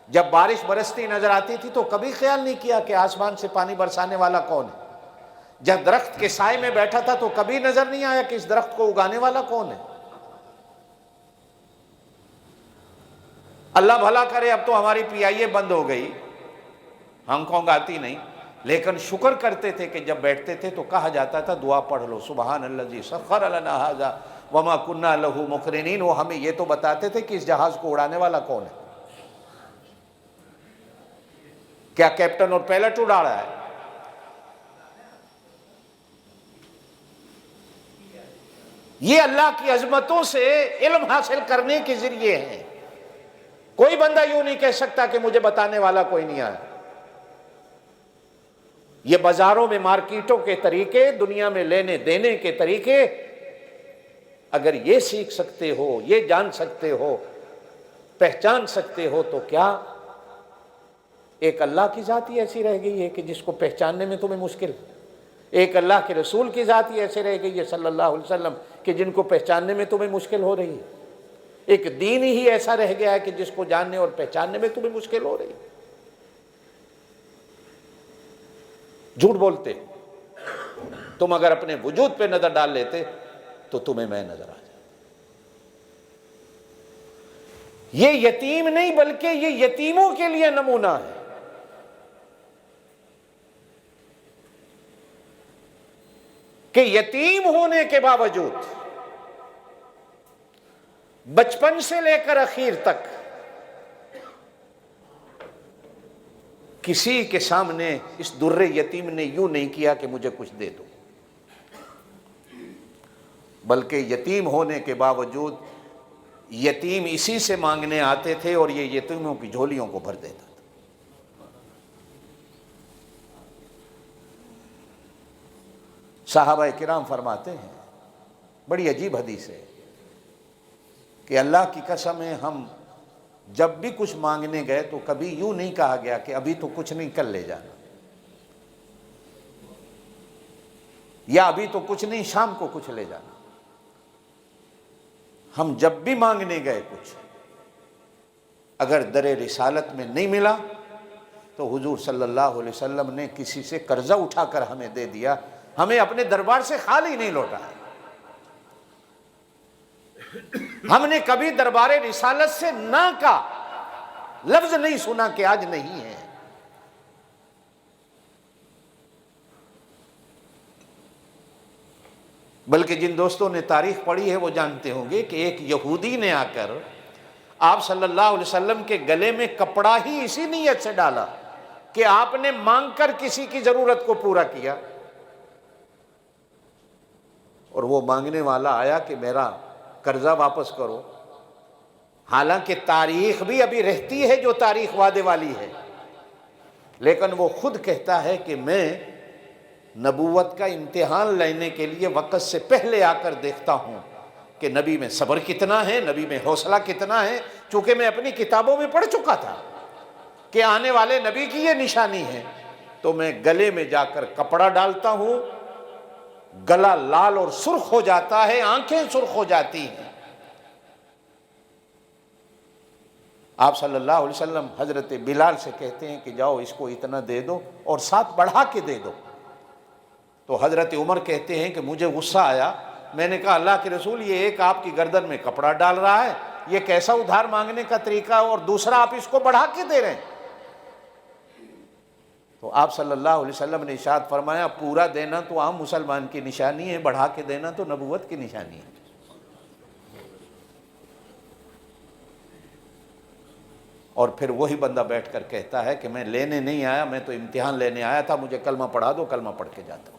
S1: جب بارش برستی نظر آتی تھی تو کبھی خیال نہیں کیا کہ آسمان سے پانی برسانے والا کون ہے؟ جب درخت کے سائے میں بیٹھا تھا تو کبھی نظر نہیں آیا کہ اس درخت کو اگانے والا کون ہے؟ اللہ بھلا کرے اب تو ہماری PIA بند ہو گئی، ہانگ کانگ آتی نہیں، لیکن شکر کرتے تھے کہ جب بیٹھتے تھے تو کہا جاتا تھا دعا پڑھ لو، سبحان الذی سخر لنا ھذا وما كنا له مقرنین۔ وہ ہمیں یہ تو بتاتے تھے کہ اس جہاز کو اڑانے والا کون ہے، کیا کیپٹن اور پائلٹ اڑا رہا ہے؟ یہ اللہ کی عظمتوں سے علم حاصل کرنے کے ذریعے ہیں۔ کوئی بندہ یوں نہیں کہہ سکتا کہ مجھے بتانے والا کوئی نہیں آیا۔ یہ بازاروں میں مارکیٹوں کے طریقے، دنیا میں لینے دینے کے طریقے، اگر یہ سیکھ سکتے ہو، یہ جان سکتے ہو، پہچان سکتے ہو، تو کیا ایک اللہ کی ذات ہی ایسی رہ گئی ہے کہ جس کو پہچاننے میں تمہیں مشکل، ایک اللہ کے رسول کی ذات ہی ایسے رہ گئی ہے صلی اللہ علیہ وسلم کہ جن کو پہچاننے میں تمہیں مشکل ہو رہی ہے، ایک دین ہی ایسا رہ گیا ہے کہ جس کو جاننے اور پہچاننے میں تمہیں مشکل ہو رہی ہے۔ جھوٹ بولتے، تم اگر اپنے وجود پہ نظر ڈال لیتے تو تمہیں میں نظر آ جائے۔ یہ یتیم نہیں بلکہ یہ یتیموں کے لیے نمونہ ہے۔ کہ یتیم ہونے کے باوجود بچپن سے لے کر اخیر تک کسی کے سامنے اس در یتیم نے یوں نہیں کیا کہ مجھے کچھ دے دو، بلکہ یتیم ہونے کے باوجود یتیم اسی سے مانگنے آتے تھے اور یہ یتیموں کی جھولیوں کو بھر دیتا تھا۔ صحابہ کرام فرماتے ہیں، بڑی عجیب حدیث ہے کہ اللہ کی قسم ہے ہم جب بھی کچھ مانگنے گئے تو کبھی یوں نہیں کہا گیا کہ ابھی تو کچھ نہیں کل لے جانا، یا ابھی تو کچھ نہیں شام کو کچھ لے جانا۔ ہم جب بھی مانگنے گئے کچھ، اگر در رسالت میں نہیں ملا تو حضور صلی اللہ علیہ وسلم نے کسی سے قرضہ اٹھا کر ہمیں دے دیا، ہمیں اپنے دربار سے خالی نہیں لوٹا۔ ہم نے کبھی دربار رسالت سے نہ کا لفظ نہیں سنا کہ آج نہیں ہے۔ بلکہ جن دوستوں نے تاریخ پڑھی ہے وہ جانتے ہوں گے کہ ایک یہودی نے آ کر آپ صلی اللہ علیہ وسلم کے گلے میں کپڑا ہی اسی نیت سے ڈالا کہ آپ نے مانگ کر کسی کی ضرورت کو پورا کیا، اور وہ مانگنے والا آیا کہ میرا قرضہ واپس کرو۔ حالانکہ تاریخ بھی ابھی رہتی ہے جو تاریخ وعدے والی ہے، لیکن وہ خود کہتا ہے کہ میں نبوت کا امتحان لینے کے لیے وقت سے پہلے آ کر دیکھتا ہوں کہ نبی میں صبر کتنا ہے، نبی میں حوصلہ کتنا ہے، چونکہ میں اپنی کتابوں میں پڑھ چکا تھا کہ آنے والے نبی کی یہ نشانی ہے، تو میں گلے میں جا کر کپڑا ڈالتا ہوں، گلا لال اور سرخ ہو جاتا ہے، آنکھیں سرخ ہو جاتی ہیں۔ آپ صلی اللہ علیہ وسلم حضرت بلال سے کہتے ہیں کہ جاؤ اس کو اتنا دے دو اور ساتھ بڑھا کے دے دو۔ تو حضرت عمر کہتے ہیں کہ مجھے غصہ آیا، میں نے کہا اللہ کے رسول یہ ایک آپ کی گردن میں کپڑا ڈال رہا ہے، یہ کیسا ادھار مانگنے کا طریقہ، اور دوسرا آپ اس کو بڑھا کے دے رہے ہیں۔ تو آپ صلی اللہ علیہ وسلم نے ارشاد فرمایا پورا دینا تو عام مسلمان کی نشانی ہے، بڑھا کے دینا تو نبوت کی نشانی ہے۔ اور پھر وہی بندہ بیٹھ کر کہتا ہے کہ میں لینے نہیں آیا، میں تو امتحان لینے آیا تھا، مجھے کلمہ پڑھا دو، کلمہ پڑھ کے جاتا ہوں۔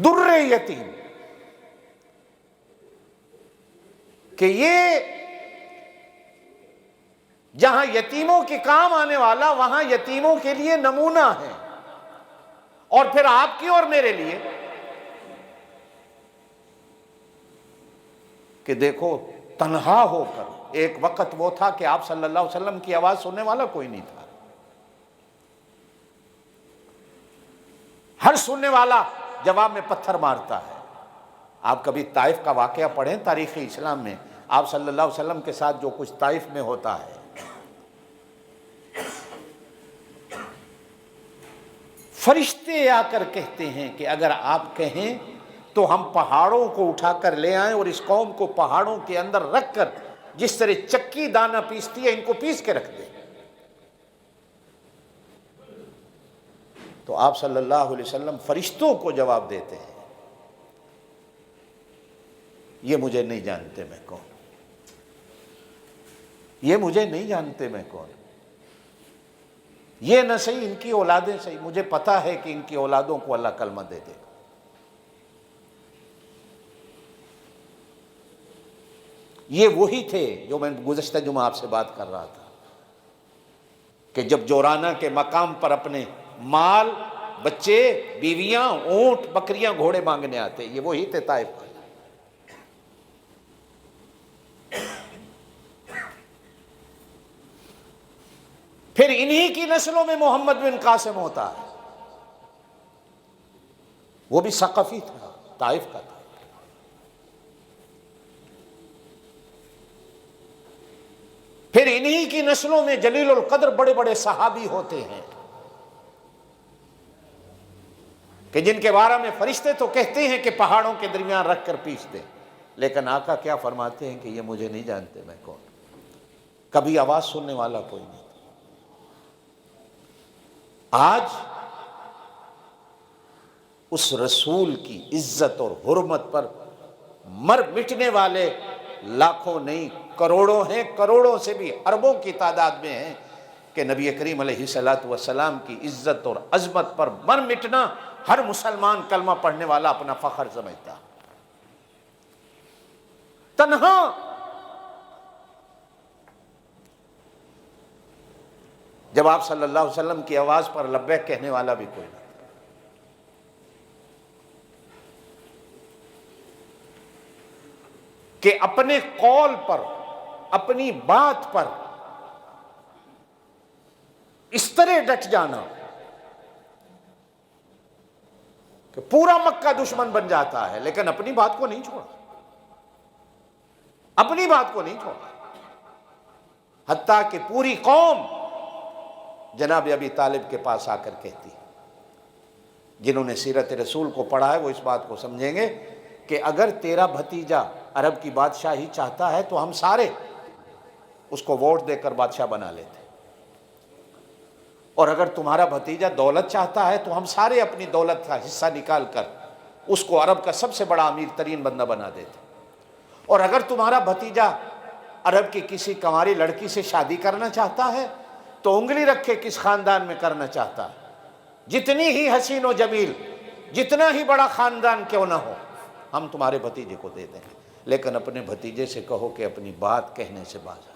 S1: در یتیم، کہ یہ جہاں یتیموں کے کام آنے والا وہاں یتیموں کے لیے نمونہ ہے، اور پھر آپ کی اور میرے لیے کہ دیکھو تنہا ہو کر، ایک وقت وہ تھا کہ آپ صلی اللہ علیہ وسلم کی آواز سننے والا کوئی نہیں تھا، ہر سننے والا جواب میں پتھر مارتا ہے۔ آپ کبھی طائف کا واقعہ پڑھیں تاریخ اسلام میں، آپ صلی اللہ علیہ وسلم کے ساتھ جو کچھ طائف میں ہوتا ہے، فرشتے آ کر کہتے ہیں کہ اگر آپ کہیں تو ہم پہاڑوں کو اٹھا کر لے آئیں اور اس قوم کو پہاڑوں کے اندر رکھ کر جس طرح چکی دانہ پیستی ہے ان کو پیس کے رکھ دیں۔ تو آپ صلی اللہ علیہ وسلم فرشتوں کو جواب دیتے ہیں، یہ مجھے نہیں جانتے میں کون، یہ مجھے نہیں جانتے میں کون، یہ نہ صحیح ان کی اولادیں صحیح، مجھے پتا ہے کہ ان کی اولادوں کو اللہ کلمہ دے دے گا۔ یہ وہی تھے جو میں گزشتہ جمعہ آپ سے بات کر رہا تھا کہ جب جورانہ کے مقام پر اپنے مال، بچے، بیویاں، اونٹ، بکریاں، گھوڑے مانگنے آتے، یہ وہی تھے طائف کے۔ پھر انہی کی نسلوں میں محمد بن قاسم ہوتا ہے، وہ بھی ثقفی تھا، طائف کا تھا۔ پھر انہی کی نسلوں میں جلیل القدر بڑے بڑے صحابی ہوتے ہیں کہ جن کے بارے میں فرشتے تو کہتے ہیں کہ پہاڑوں کے درمیان رکھ کر پیس دیں، لیکن آقا کیا فرماتے ہیں کہ یہ مجھے نہیں جانتے میں کون، کبھی آواز سننے والا کوئی نہیں۔ آج اس رسول کی عزت اور حرمت پر مر مٹنے والے لاکھوں نہیں کروڑوں ہیں، کروڑوں سے بھی اربوں کی تعداد میں ہیں کہ نبی کریم علیہ الصلوۃ والسلام کی عزت اور عظمت پر مر مٹنا ہر مسلمان کلمہ پڑھنے والا اپنا فخر سمجھتا۔ تنہا جب آپ صلی اللہ علیہ وسلم کی آواز پر لبیک کہنے والا بھی کوئی نہیں، کہ اپنے قول پر، اپنی بات پر اس طرح ڈٹ جانا کہ پورا مکہ دشمن بن جاتا ہے، لیکن اپنی بات کو نہیں چھوڑا، اپنی بات کو نہیں چھوڑا، حتیٰ کہ پوری قوم جناب ابی طالب کے پاس آ کر کہتی، جنہوں نے سیرت رسول کو پڑھا ہے وہ اس بات کو سمجھیں گے کہ اگر تیرا بھتیجا عرب کی بادشاہی چاہتا ہے تو ہم سارے اس کو ووٹ دے کر بادشاہ بنا لیتے، اور اگر تمہارا بھتیجا دولت چاہتا ہے تو ہم سارے اپنی دولت کا حصہ نکال کر اس کو عرب کا سب سے بڑا امیر ترین بندہ بنا دیتے، اور اگر تمہارا بھتیجا عرب کی کسی کنواری لڑکی سے شادی کرنا چاہتا ہے تو انگلی رکھے کس خاندان میں کرنا چاہتا ہے، جتنی ہی حسین و جمیل، جتنا ہی بڑا خاندان کیوں نہ ہو، ہم تمہارے بھتیجے کو دے دیں گے، لیکن اپنے بھتیجے سے کہو کہ اپنی بات کہنے سے باز آ جائے۔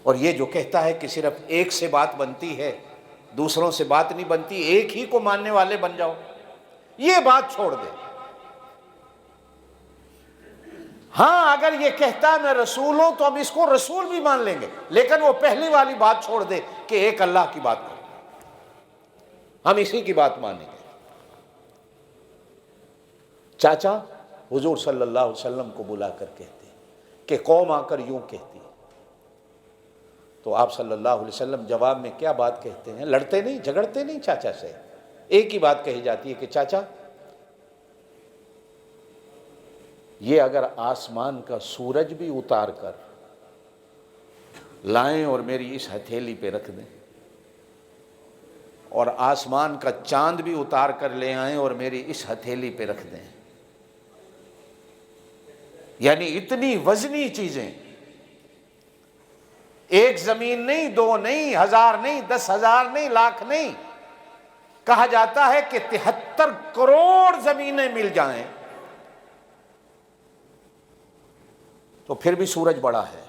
S1: اور یہ جو کہتا ہے کہ صرف ایک سے بات بنتی ہے، دوسروں سے بات نہیں بنتی، ایک ہی کو ماننے والے بن جاؤ، یہ بات چھوڑ دے۔ ہاں اگر یہ کہتا ہے میں رسول ہوں تو ہم اس کو رسول بھی مان لیں گے، لیکن وہ پہلی والی بات چھوڑ دے کہ ایک اللہ کی بات کرو، ہم اسی کی بات مانیں گے۔ چاچا حضور صلی اللہ علیہ وسلم کو بلا کر کہتے کہ قوم آ کر یوں کہتی، تو آپ صلی اللہ علیہ وسلم جواب میں کیا بات کہتے ہیں؟ لڑتے نہیں، جھگڑتے نہیں چاچا سے، ایک ہی بات کہی جاتی ہے کہ چاچا یہ اگر آسمان کا سورج بھی اتار کر لائیں اور میری اس ہتھیلی پہ رکھ دیں اور آسمان کا چاند بھی اتار کر لے آئیں اور میری اس ہتھیلی پہ رکھ دیں. یعنی اتنی وزنی چیزیں، ایک زمین نہیں، دو نہیں، ہزار نہیں، 10,000 نہیں، لاکھ نہیں، کہا جاتا ہے کہ 73 کروڑ زمینیں مل جائیں تو پھر بھی سورج بڑا ہے.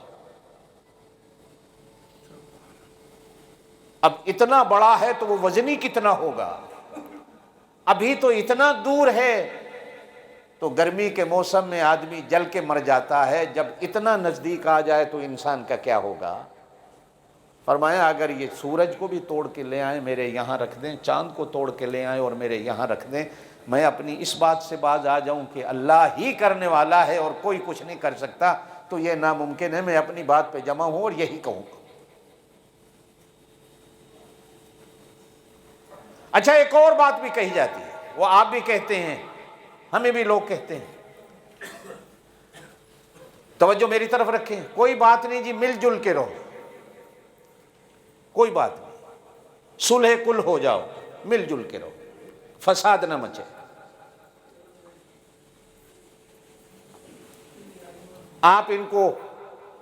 S1: اب اتنا بڑا ہے تو وہ وزنی کتنا ہوگا؟ ابھی تو اتنا دور ہے تو گرمی کے موسم میں آدمی جل کے مر جاتا ہے، جب اتنا نزدیک آ جائے تو انسان کا کیا ہوگا؟ فرمایا اگر یہ سورج کو بھی توڑ کے لے آئیں میرے یہاں رکھ دیں، چاند کو توڑ کے لے آئیں اور میرے یہاں رکھ دیں، میں اپنی اس بات سے باز آ جاؤں کہ اللہ ہی کرنے والا ہے اور کوئی کچھ نہیں کر سکتا، تو یہ ناممکن ہے. میں اپنی بات پہ جمع ہوں اور یہی کہوں گا. اچھا، ایک اور بات بھی کہی جاتی ہے، وہ آپ بھی کہتے ہیں، ہمیں بھی لوگ کہتے ہیں. توجہ میری طرف رکھیں. کوئی بات نہیں جی، مل جل کے رہو، کوئی بات نہیں، صلح کل ہو جاؤ، مل جل کے رہو، فساد نہ مچے. آپ ان کو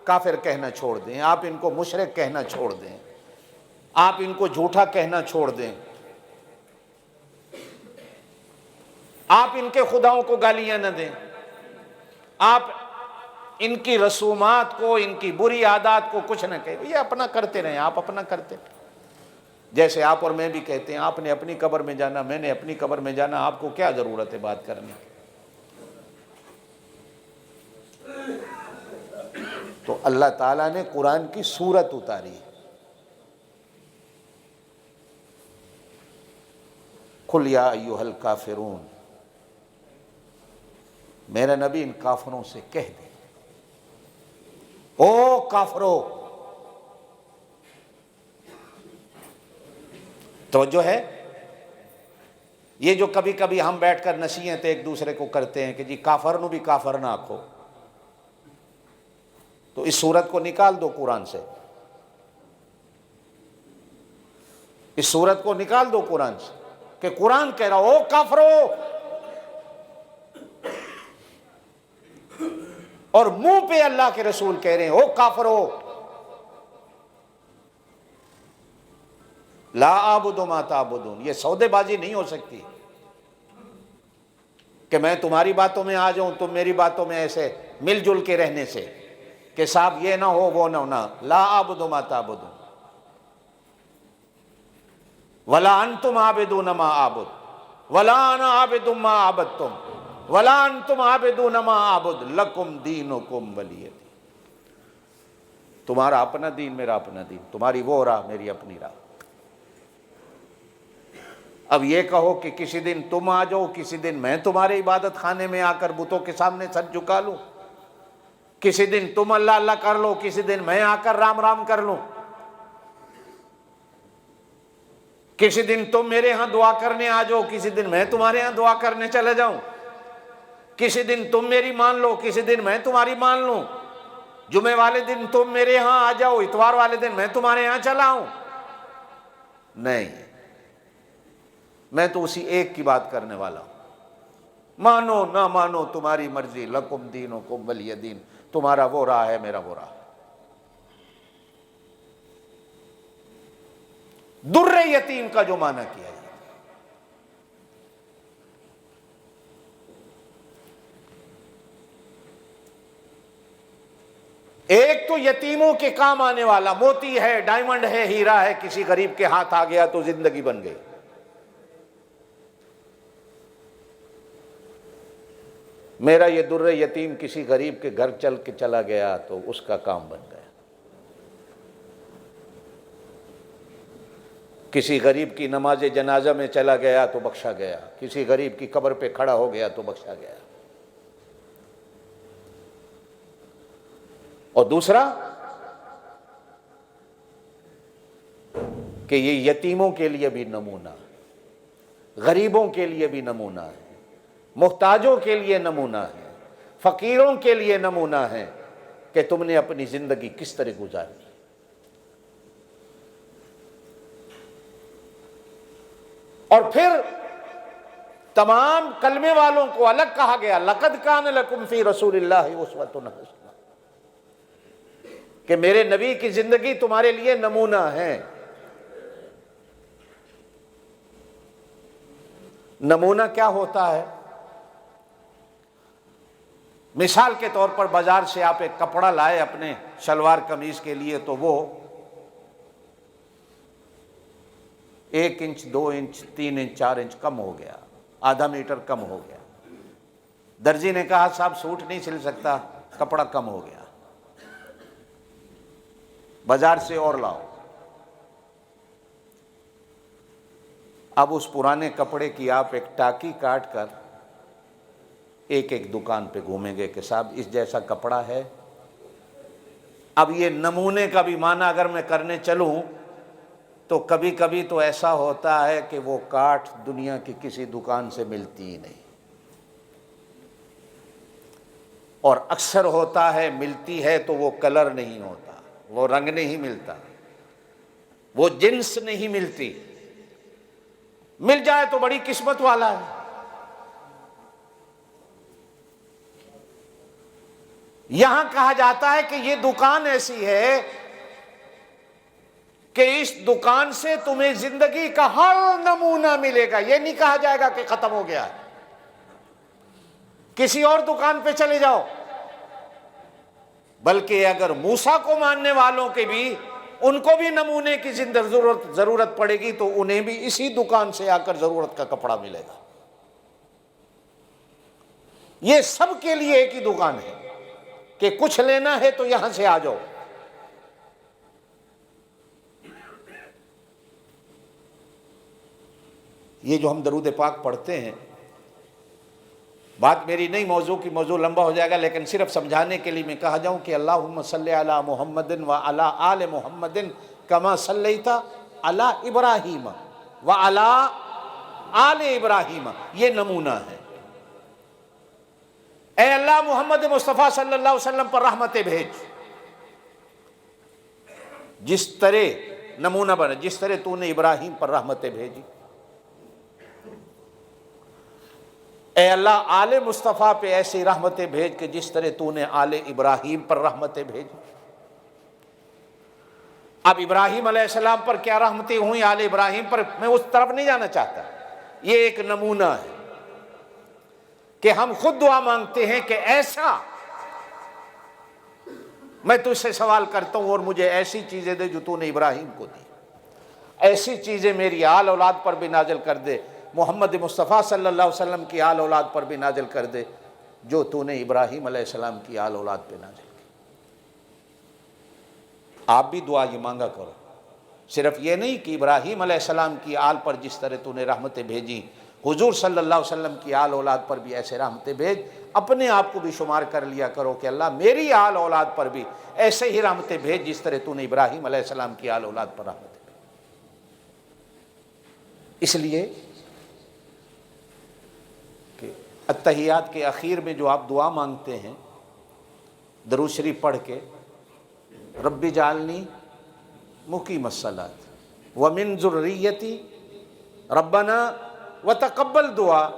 S1: کافر کہنا چھوڑ دیں، آپ ان کو مشرک کہنا چھوڑ دیں، آپ ان کو جھوٹا کہنا چھوڑ دیں، آپ ان کے خداؤں کو گالیاں نہ دیں، آپ ان کی رسومات کو، ان کی بری عادات کو کچھ نہ کہیں. یہ اپنا کرتے رہیں، آپ اپنا کرتے رہیں. جیسے آپ اور میں بھی کہتے ہیں آپ نے اپنی قبر میں جانا، میں نے اپنی قبر میں جانا، آپ کو کیا ضرورت ہے بات کرنے کی؟ تو اللہ تعالیٰ نے قرآن کی سورت اتاری. قل یا ایھا الکافرون، میرا نبی ان کافروں سے کہہ دے، او کافرو. توجہ ہے؟ یہ جو کبھی کبھی ہم بیٹھ کر نصیحت ایک دوسرے کو کرتے ہیں کہ جی کافر نو بھی کافر نہ آکھو، تو اس سورت کو نکال دو قرآن سے، اس سورت کو نکال دو قرآن سے، کہ قرآن کہہ رہا او کافرو، اور منہ پہ اللہ کے رسول کہہ رہے ہیں او کافرو. لا اعبد ما تعبدون، یہ سودے بازی نہیں ہو سکتی کہ میں تمہاری باتوں میں آ جاؤں، تم میری باتوں میں، ایسے مل جل کے رہنے سے کہ صاحب یہ نہ ہو وہ نہ ہونا. لا اعبد ما تعبدون ولا انتم عابدون ما اعبد ولا انا عابد ما عبدتم ولا انتم عابدون ما اعبد لکم دینکم ولی دین. تمہارا اپنا دین، میرا اپنا دین، تمہاری وہ راہ، میری اپنی راہ. اب یہ کہو کہ کسی دن تم آ جاؤ، کسی دن میں تمہارے عبادت خانے میں آ کر بتوں کے سامنے سر جھکا لوں، کسی دن تم اللہ اللہ کر لو، کسی دن میں آ کر رام رام کر لوں، کسی دن تم میرے ہاں دعا کرنے آ جاؤ، کسی دن میں تمہارے ہاں دعا کرنے چلے جاؤں، کسی دن تم میری مان لو، کسی دن میں تمہاری مان لوں، جمعے والے دن تم میرے ہاں آ جاؤ، اتوار والے دن میں تمہارے ہاں چلا آؤں. نہیں، میں تو اسی ایک کی بات کرنے والا ہوں. مانو نہ مانو تمہاری مرضی، لکم دینکم ولی دین، تمہارا وہ راہ ہے، میرا وہ راہ. در یتیم کا جو معنی کیا ہے، ایک تو یتیموں کے کام آنے والا، موتی ہے، ڈائمنڈ ہے، ہیرا ہے، کسی غریب کے ہاتھ آ گیا تو زندگی بن گئی. میرا یہ در یتیم کسی غریب کے گھر چل کے چلا گیا تو اس کا کام بن گیا. کسی غریب کی نماز جنازہ میں چلا گیا تو بخشا گیا، کسی غریب کی قبر پہ کھڑا ہو گیا تو بخشا گیا. اور دوسرا کہ یہ یتیموں کے لیے بھی نمونہ، غریبوں کے لیے بھی نمونہ ہے، محتاجوں کے لیے نمونہ ہے، فقیروں کے لیے نمونہ ہے کہ تم نے اپنی زندگی کس طرح گزاری. اور پھر تمام کلمے والوں کو الگ کہا گیا، لقد کان لکم فی رسول اللہ اسوۃ حسنہ، کہ میرے نبی کی زندگی تمہارے لیے نمونہ ہے۔ نمونہ کیا ہوتا ہے؟ مثال کے طور پر بازار سے آپ ایک کپڑا لائے اپنے شلوار قمیض کے لیے، تو وہ 1 انچ 2 انچ 3 انچ 4 انچ کم ہو گیا، آدھا میٹر کم ہو گیا۔ درزی نے کہا صاحب سوٹ نہیں سل سکتا، کپڑا کم ہو گیا، بازار سے اور لاؤ۔ اب اس پرانے کپڑے کی آپ ایک ٹاکی کاٹ کر ایک ایک دکان پہ گھومیں گے کہ صاحب اس جیسا کپڑا ہے۔ اب یہ نمونے کا بھی معنی اگر میں کرنے چلوں تو کبھی کبھی تو ایسا ہوتا ہے کہ وہ کاٹ دنیا کی کسی دکان سے ملتی ہی نہیں، اور اکثر ہوتا ہے ملتی ہے تو وہ کلر نہیں ہوتا، وہ رنگ نہیں ملتا، وہ جنس نہیں ملتی، مل جائے تو بڑی قسمت والا ہے۔ یہاں کہا جاتا ہے کہ یہ دکان ایسی ہے کہ اس دکان سے تمہیں زندگی کا ہر نمونہ ملے گا، یہ نہیں کہا جائے گا کہ ختم ہو گیا ہے، کسی اور دکان پہ چلے جاؤ۔ بلکہ اگر موسیٰ کو ماننے والوں کے بھی ان کو بھی نمونے کی ضرورت پڑے گی تو انہیں بھی اسی دکان سے آ کر ضرورت کا کپڑا ملے گا۔ یہ سب کے لیے ایک ہی دکان ہے کہ کچھ لینا ہے تو یہاں سے آ جاؤ۔ یہ جو ہم درود پاک پڑھتے ہیں، بات میری نہیں، موضوع کی موضوع لمبا ہو جائے گا، لیکن صرف سمجھانے کے لیے میں کہا جاؤں کہ اللہم صلی علی محمد وعلی آل محمد کما صلیت علی ابراہیم وعلی آل ابراہیم، یہ نمونہ ہے۔ اے اللہ محمد مصطفیٰ صلی اللہ علیہ وسلم پر رحمتیں بھیج، جس طرح نمونہ بنا، جس طرح تو نے ابراہیم پر رحمتیں بھیجی۔ اے اللہ آل مصطفیٰ پہ ایسی رحمتیں بھیج کہ جس طرح تو نے آل ابراہیم پر رحمتیں بھیجی۔ اب ابراہیم علیہ السلام پر کیا رحمتیں ہوئیں، آل ابراہیم پر، میں اس طرف نہیں جانا چاہتا۔ یہ ایک نمونہ ہے کہ ہم خود دعا مانگتے ہیں کہ ایسا، میں تجھ سے سوال کرتا ہوں اور مجھے ایسی چیزیں دے جو تو نے ابراہیم کو دی، ایسی چیزیں میری آل اولاد پر بھی نازل کر دے، محمد مصطفیٰ صلی اللہ علیہ وسلم کی آل اولاد پر بھی نازل کر دے جو تو نے ابراہیم علیہ السلام کی آل اولاد پہ نازل کی۔ آپ بھی دعا یہ مانگا کرو، صرف یہ نہیں کہ ابراہیم علیہ السلام کی آل پر جس طرح تو نے رحمتیں بھیجی، حضور صلی اللہ علیہ وسلم کی آل اولاد پر بھی ایسے رحمتیں بھیج۔ اپنے آپ کو بھی شمار کر لیا کرو کہ اللہ میری آل اولاد پر بھی ایسے ہی رحمتیں بھیج جس طرح تو نے ابراہیم علیہ السلام کی آل اولاد پر رحمتیں بھیج۔ اس لیے کہ اتحیات کے اخیر میں جو آپ دعا مانگتے ہیں درود شریف پڑھ کے، رب جعلنی مقیم الصلاۃ ومن ذریتی ربنا وتقبل دعا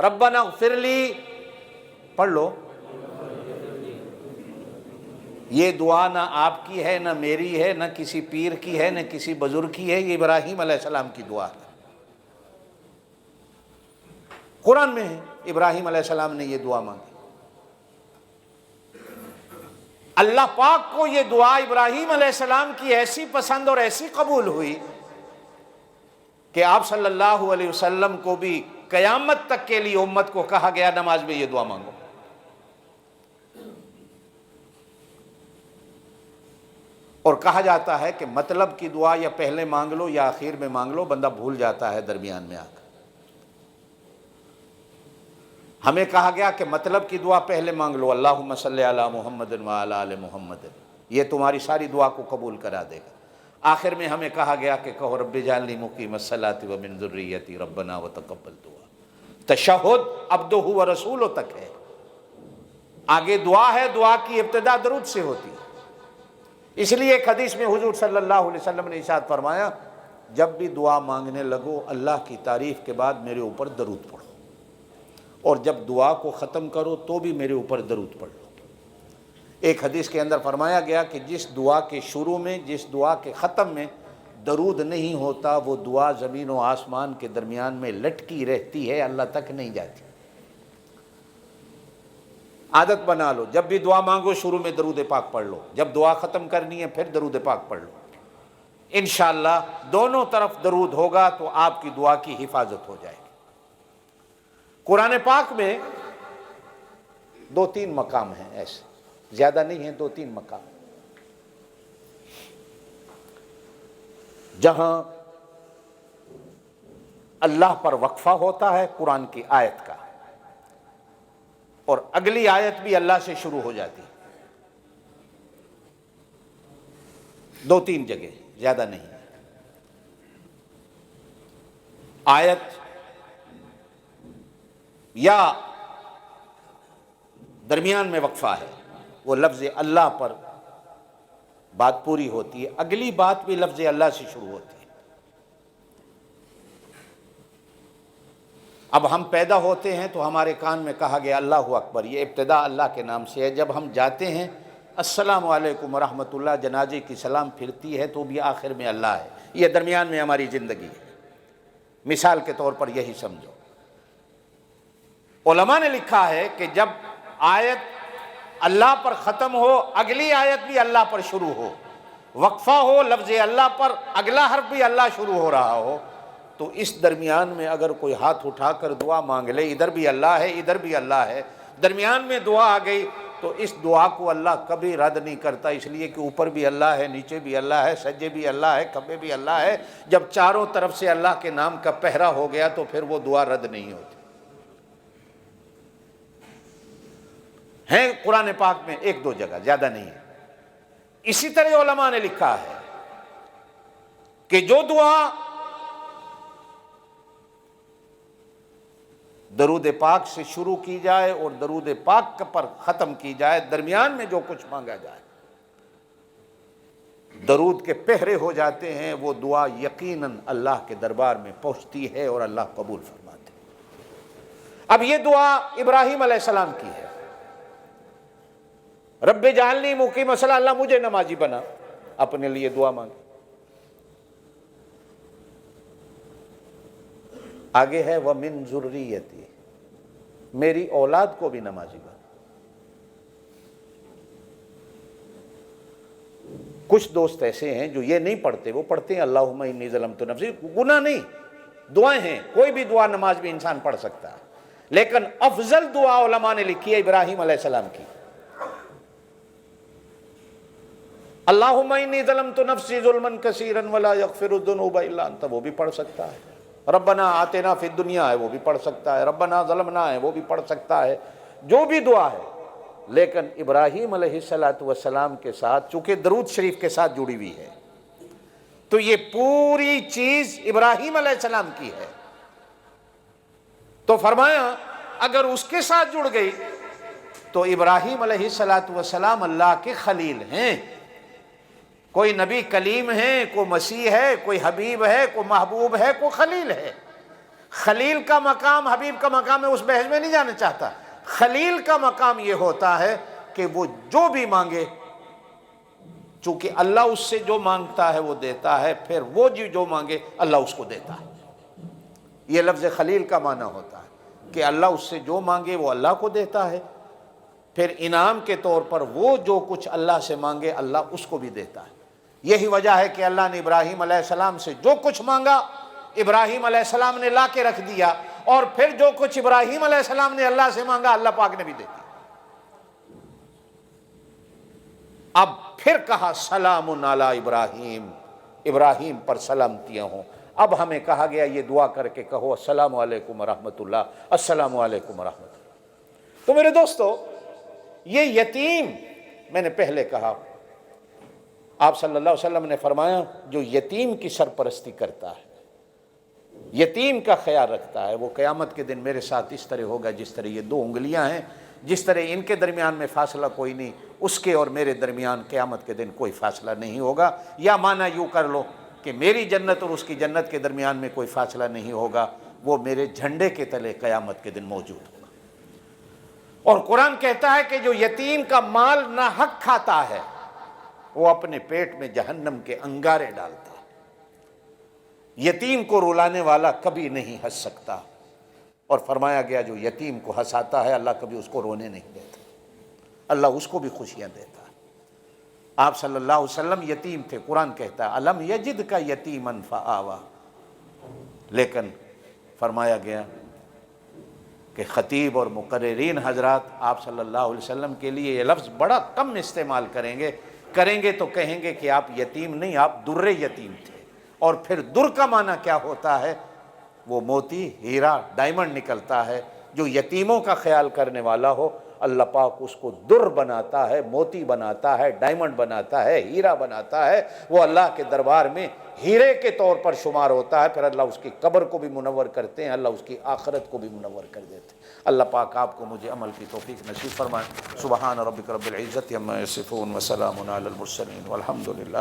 S1: ربنا اغفر لی، پڑھ لو۔ یہ دعا نہ آپ کی ہے، نہ میری ہے، نہ کسی پیر کی ہے، نہ کسی بزرگ کی ہے، یہ ابراہیم علیہ السلام کی دعا ہے، قرآن میں ہے۔ ابراہیم علیہ السلام نے یہ دعا مانگی، اللہ پاک کو یہ دعا ابراہیم علیہ السلام کی ایسی پسند اور ایسی قبول ہوئی کہ آپ صلی اللہ علیہ وسلم کو بھی قیامت تک کے لیے امت کو کہا گیا نماز میں یہ دعا مانگو۔ اور کہا جاتا ہے کہ مطلب کی دعا یا پہلے مانگ لو یا آخر میں مانگ لو، بندہ بھول جاتا ہے درمیان میں آ کر۔ ہمیں کہا گیا کہ مطلب کی دعا پہلے مانگ لو، اللہم صلی علی محمد وعلی آل محمد، یہ تمہاری ساری دعا کو قبول کرا دے گا۔ آخر میں ہمیں کہا گیا کہ کہو رب جعلنی مقیم الصلاۃ ومن ذریتی ربنا وتقبل دعا۔ تشہد عبدہ و رسولہ تک ہے، آگے دعا ہے، دعا کی ابتدا درود سے ہوتی ہے۔ اس لیے ایک حدیث میں حضور صلی اللہ علیہ وسلم نے ارشاد فرمایا جب بھی دعا مانگنے لگو اللہ کی تعریف کے بعد میرے اوپر درود پڑھو، اور جب دعا کو ختم کرو تو بھی میرے اوپر درود پڑھ لو۔ ایک حدیث کے اندر فرمایا گیا کہ جس دعا کے شروع میں، جس دعا کے ختم میں درود نہیں ہوتا، وہ دعا زمین و آسمان کے درمیان میں لٹکی رہتی ہے، اللہ تک نہیں جاتی۔ عادت بنا لو، جب بھی دعا مانگو شروع میں درود پاک پڑھ لو، جب دعا ختم کرنی ہے پھر درود پاک پڑھ لو۔ انشاءاللہ دونوں طرف درود ہوگا تو آپ کی دعا کی حفاظت ہو جائے گی۔ قرآن پاک میں 2-3 مقام ہیں ایسے، زیادہ نہیں ہیں، 2-3 مقام جہاں اللہ پر وقفہ ہوتا ہے قرآن کی آیت کا، اور اگلی آیت بھی اللہ سے شروع ہو جاتی ہے۔ 2-3 جگہ، زیادہ نہیں۔ آیت یا درمیان میں وقفہ ہے، وہ لفظ اللہ پر بات پوری ہوتی ہے، اگلی بات بھی لفظ اللہ سے شروع ہوتی ہے۔ اب ہم پیدا ہوتے ہیں تو ہمارے کان میں کہا گیا اللہ اکبر، یہ ابتدا اللہ کے نام سے ہے۔ جب ہم جاتے ہیں السلام علیکم ورحمۃ اللہ، جنازے کی سلام پھرتی ہے تو بھی آخر میں اللہ ہے۔ یہ درمیان میں ہماری زندگی ہے۔ مثال کے طور پر یہی سمجھو، علماء نے لکھا ہے کہ جب آیت اللہ پر ختم ہو، اگلی آیت بھی اللہ پر شروع ہو، وقفہ ہو لفظ اللہ پر، اگلا حرف بھی اللہ شروع ہو رہا ہو، تو اس درمیان میں اگر کوئی ہاتھ اٹھا کر دعا مانگ لے، ادھر بھی اللہ ہے ادھر بھی اللہ ہے، درمیان میں دعا آ گئی، تو اس دعا کو اللہ کبھی رد نہیں کرتا، اس لیے کہ اوپر بھی اللہ ہے، نیچے بھی اللہ ہے، سجے بھی اللہ ہے، کھبے بھی اللہ ہے۔ جب چاروں طرف سے اللہ کے نام کا پہرا ہو گیا تو پھر وہ دعا رد نہیں ہوتی۔ ہیں قرآن پاک میں 1-2 جگہ، زیادہ نہیں ہے۔ اسی طرح علماء نے لکھا ہے کہ جو دعا درود پاک سے شروع کی جائے اور درود پاک پر ختم کی جائے، درمیان میں جو کچھ مانگا جائے، درود کے پہرے ہو جاتے ہیں، وہ دعا یقیناً اللہ کے دربار میں پہنچتی ہے اور اللہ قبول فرماتے ہیں۔ اب یہ دعا ابراہیم علیہ السلام کی ہے، رب جعلنی مقیم الصلاۃ، اللہ مجھے نمازی بنا، اپنے لیے دعا مانگی۔ آگے ہے وَمِن ذُرِّيَّتِي، میری اولاد کو بھی نمازی بنا۔ کچھ دوست ایسے ہیں جو یہ نہیں پڑھتے، وہ پڑھتے ہیں اللہم انی ظلمت نفسی، گناہ نہیں، دعائیں ہیں، کوئی بھی دعا نماز میں انسان پڑھ سکتا ہے، لیکن افضل دعا علماء نے لکھی ہے ابراہیم علیہ السلام کی، اللہم انی ظلمت نفسی ظلما کثیرا ولا یغفر الذنوب الا انت، وہ بھی پڑھ سکتا ہے۔ ربنا آتنا فی الدنیا ہے، وہ بھی پڑھ سکتا ہے۔ ربنا ظلمنا ہے، وہ بھی پڑھ سکتا ہے، جو بھی دعا ہے۔ لیکن ابراہیم علیہ السلام کے ساتھ چونکہ درود شریف کے ساتھ جڑی ہوئی ہے، تو یہ پوری چیز ابراہیم علیہ السلام کی ہے، تو فرمایا اگر اس کے ساتھ جڑ گئی تو ابراہیم علیہ السلام اللہ کے خلیل ہیں۔ کوئی نبی کلیم ہے، کوئی مسیح ہے، کوئی حبیب ہے، کوئی محبوب ہے، کوئی خلیل ہے۔ خلیل کا مقام، حبیب کا مقام، میں اس بحث میں نہیں جانا چاہتا۔ خلیل کا مقام یہ ہوتا ہے کہ وہ جو بھی مانگے، چونکہ اللہ اس سے جو مانگتا ہے وہ دیتا ہے، پھر وہ جو مانگے اللہ اس کو دیتا ہے۔ یہ لفظ خلیل کا معنی ہوتا ہے کہ اللہ اس سے جو مانگے وہ اللہ کو دیتا ہے، پھر انعام کے طور پر وہ جو کچھ اللہ سے مانگے اللہ اس کو بھی دیتا ہے۔ یہی وجہ ہے کہ اللہ نے ابراہیم علیہ السلام سے جو کچھ مانگا ابراہیم علیہ السلام نے لا کے رکھ دیا، اور پھر جو کچھ ابراہیم علیہ السلام نے اللہ سے مانگا اللہ پاک نے بھی دے دیا۔ اب پھر کہا سلام علی ابراہیم، ابراہیم پر سلامتیاں ہوں۔ اب ہمیں کہا گیا یہ دعا کر کے کہو السلام علیکم ورحمۃ اللہ، السلام علیکم ورحمۃ اللہ۔ تو میرے دوستو، یہ یتیم، میں نے پہلے کہا آپ صلی اللہ علیہ وسلم نے فرمایا جو یتیم کی سرپرستی کرتا ہے، یتیم کا خیال رکھتا ہے، وہ قیامت کے دن میرے ساتھ اس طرح ہوگا جس طرح یہ 2 انگلیاں ہیں، جس طرح ان کے درمیان میں فاصلہ کوئی نہیں، اس کے اور میرے درمیان قیامت کے دن کوئی فاصلہ نہیں ہوگا۔ یا معنی یوں کر لو کہ میری جنت اور اس کی جنت کے درمیان میں کوئی فاصلہ نہیں ہوگا، وہ میرے جھنڈے کے تلے قیامت کے دن موجود ہوگا۔ اور قرآن کہتا ہے کہ جو یتیم کا مال ناحق کھاتا ہے وہ اپنے پیٹ میں جہنم کے انگارے ڈالتا ہے۔ یتیم کو رلانے والا کبھی نہیں ہنس سکتا، اور فرمایا گیا جو یتیم کو ہنساتا ہے اللہ کبھی اس کو رونے نہیں دیتا، اللہ اس کو بھی خوشیاں دیتا ہے۔ آپ صلی اللہ علیہ وسلم یتیم تھے، قرآن کہتا ہے الم یجد کا یتیمن فآوا، لیکن فرمایا گیا کہ خطیب اور مقررین حضرات آپ صلی اللہ علیہ وسلم کے لیے یہ لفظ بڑا کم استعمال کریں گے تو کہیں گے کہ آپ یتیم نہیں، آپ در یتیم تھے۔ اور پھر در کا معنی کیا ہوتا ہے؟ وہ موتی، ہیرا، ڈائمنڈ نکلتا ہے۔ جو یتیموں کا خیال کرنے والا ہو اللہ پاک اس کو در بناتا ہے، موتی بناتا ہے، ڈائمنڈ بناتا ہے، ہیرا بناتا ہے، وہ اللہ کے دربار میں ہیرے کے طور پر شمار ہوتا ہے۔ پھر اللہ اس کی قبر کو بھی منور کرتے ہیں، اللہ اس کی آخرت کو بھی منور کر دیتے ہیں۔ اللہ پاک آپ کو مجھے عمل کی توفیق نصیب فرمائے۔ سبحان ربک رب العزت عما یصفون وسلام علی المرسلین والحمد للہ۔